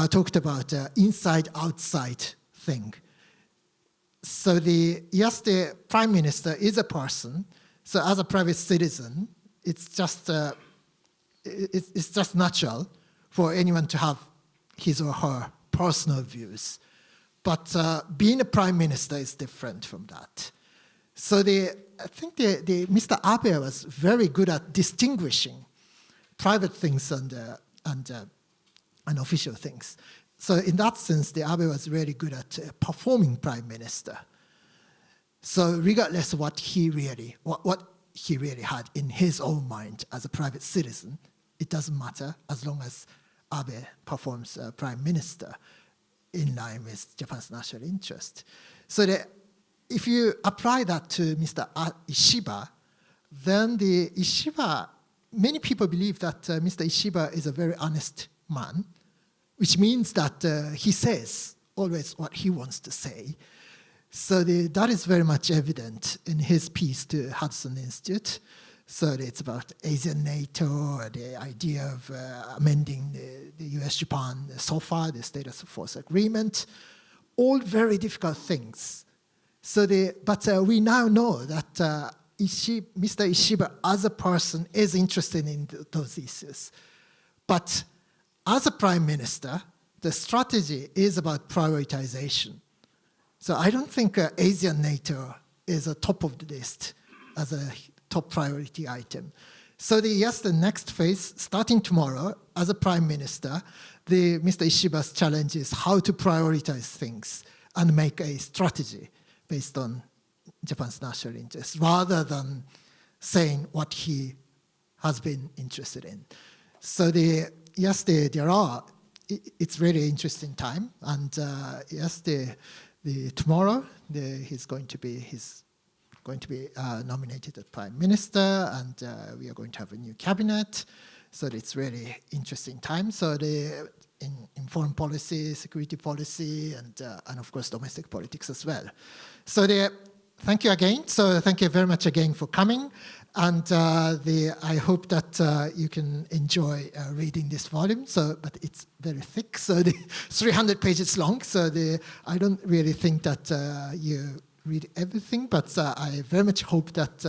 talked about inside-outside thing. So yes, the Prime Minister is a person, so as a private citizen, it's just natural for anyone to have his or her personal views. But being a prime minister is different from that. So I think Mr. Abe was very good at distinguishing private things and official things. So in that sense, the Abe was really good at performing prime minister. So regardless of what he really had in his own mind as a private citizen, it doesn't matter as long as Abe performs prime minister in line with Japan's national interest. So if you apply that to Mr. Ishiba, then many people believe that Mr. Ishiba is a very honest man, which means that he says always what he wants to say. So that is very much evident in his piece to Hudson Institute. So it's about ASEAN NATO, the idea of amending the US-Japan SOFA, the Status of Force Agreement, all very difficult things. So but we now know that Mr. Ishiba as a person is interested in those issues. But as a prime minister, the strategy is about prioritization. So I don't think ASEAN NATO is a top of the list as a top priority item. So yes, the next phase, starting tomorrow, as a prime minister, Mr. Ishiba's challenge is how to prioritize things and make a strategy based on Japan's national interests, rather than saying what he has been interested in. So it's really interesting time, and tomorrow he's going to be nominated as Prime Minister, and we are going to have a new cabinet. So it's really interesting time. So in foreign policy, security policy, and of course domestic politics as well. So thank you again. So thank you very much again for coming, and I hope that you can enjoy reading this volume. So, but it's very thick, so 300 pages long. So I don't really think that you read everything, but I very much hope that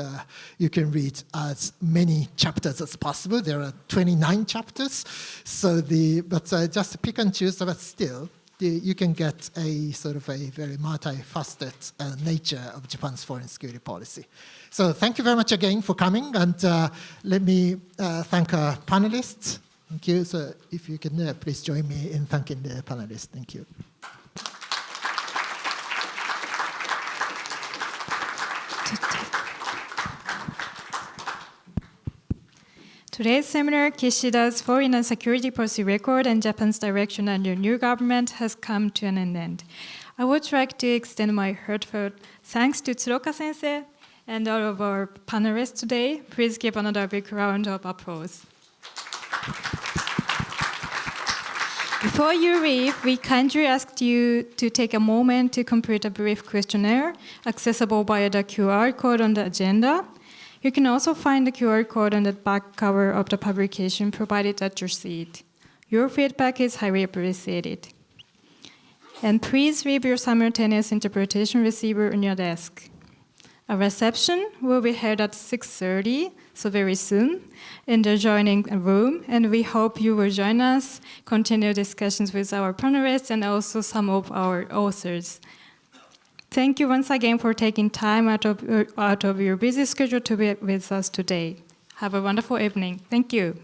you can read as many chapters as possible. There are 29 chapters, so but just to pick and choose, but still, you can get a sort of a very multifaceted nature of Japan's foreign security policy. So thank you very much again for coming, and let me thank our panelists. Thank you. So if you can please join me in thanking the panelists. Thank you. Today's seminar, Kishida's Foreign and Security Policy Record and Japan's Direction under New Government, has come to an end. I would like to extend my heartfelt thanks to Tsuruoka Sensei and all of our panelists today. Please give another big round of applause. Before you leave, we kindly asked you to take a moment to complete a brief questionnaire accessible via the QR code on the agenda. You can also find the QR code on the back cover of the publication provided at your seat. Your feedback is highly appreciated. And please leave your simultaneous interpretation receiver on your desk. A reception will be held at 6:30, so very soon, in the adjoining room, and we hope you will join us, continue discussions with our panelists and also some of our authors. Thank you once again for taking time out of your busy schedule to be with us today. Have a wonderful evening. Thank you.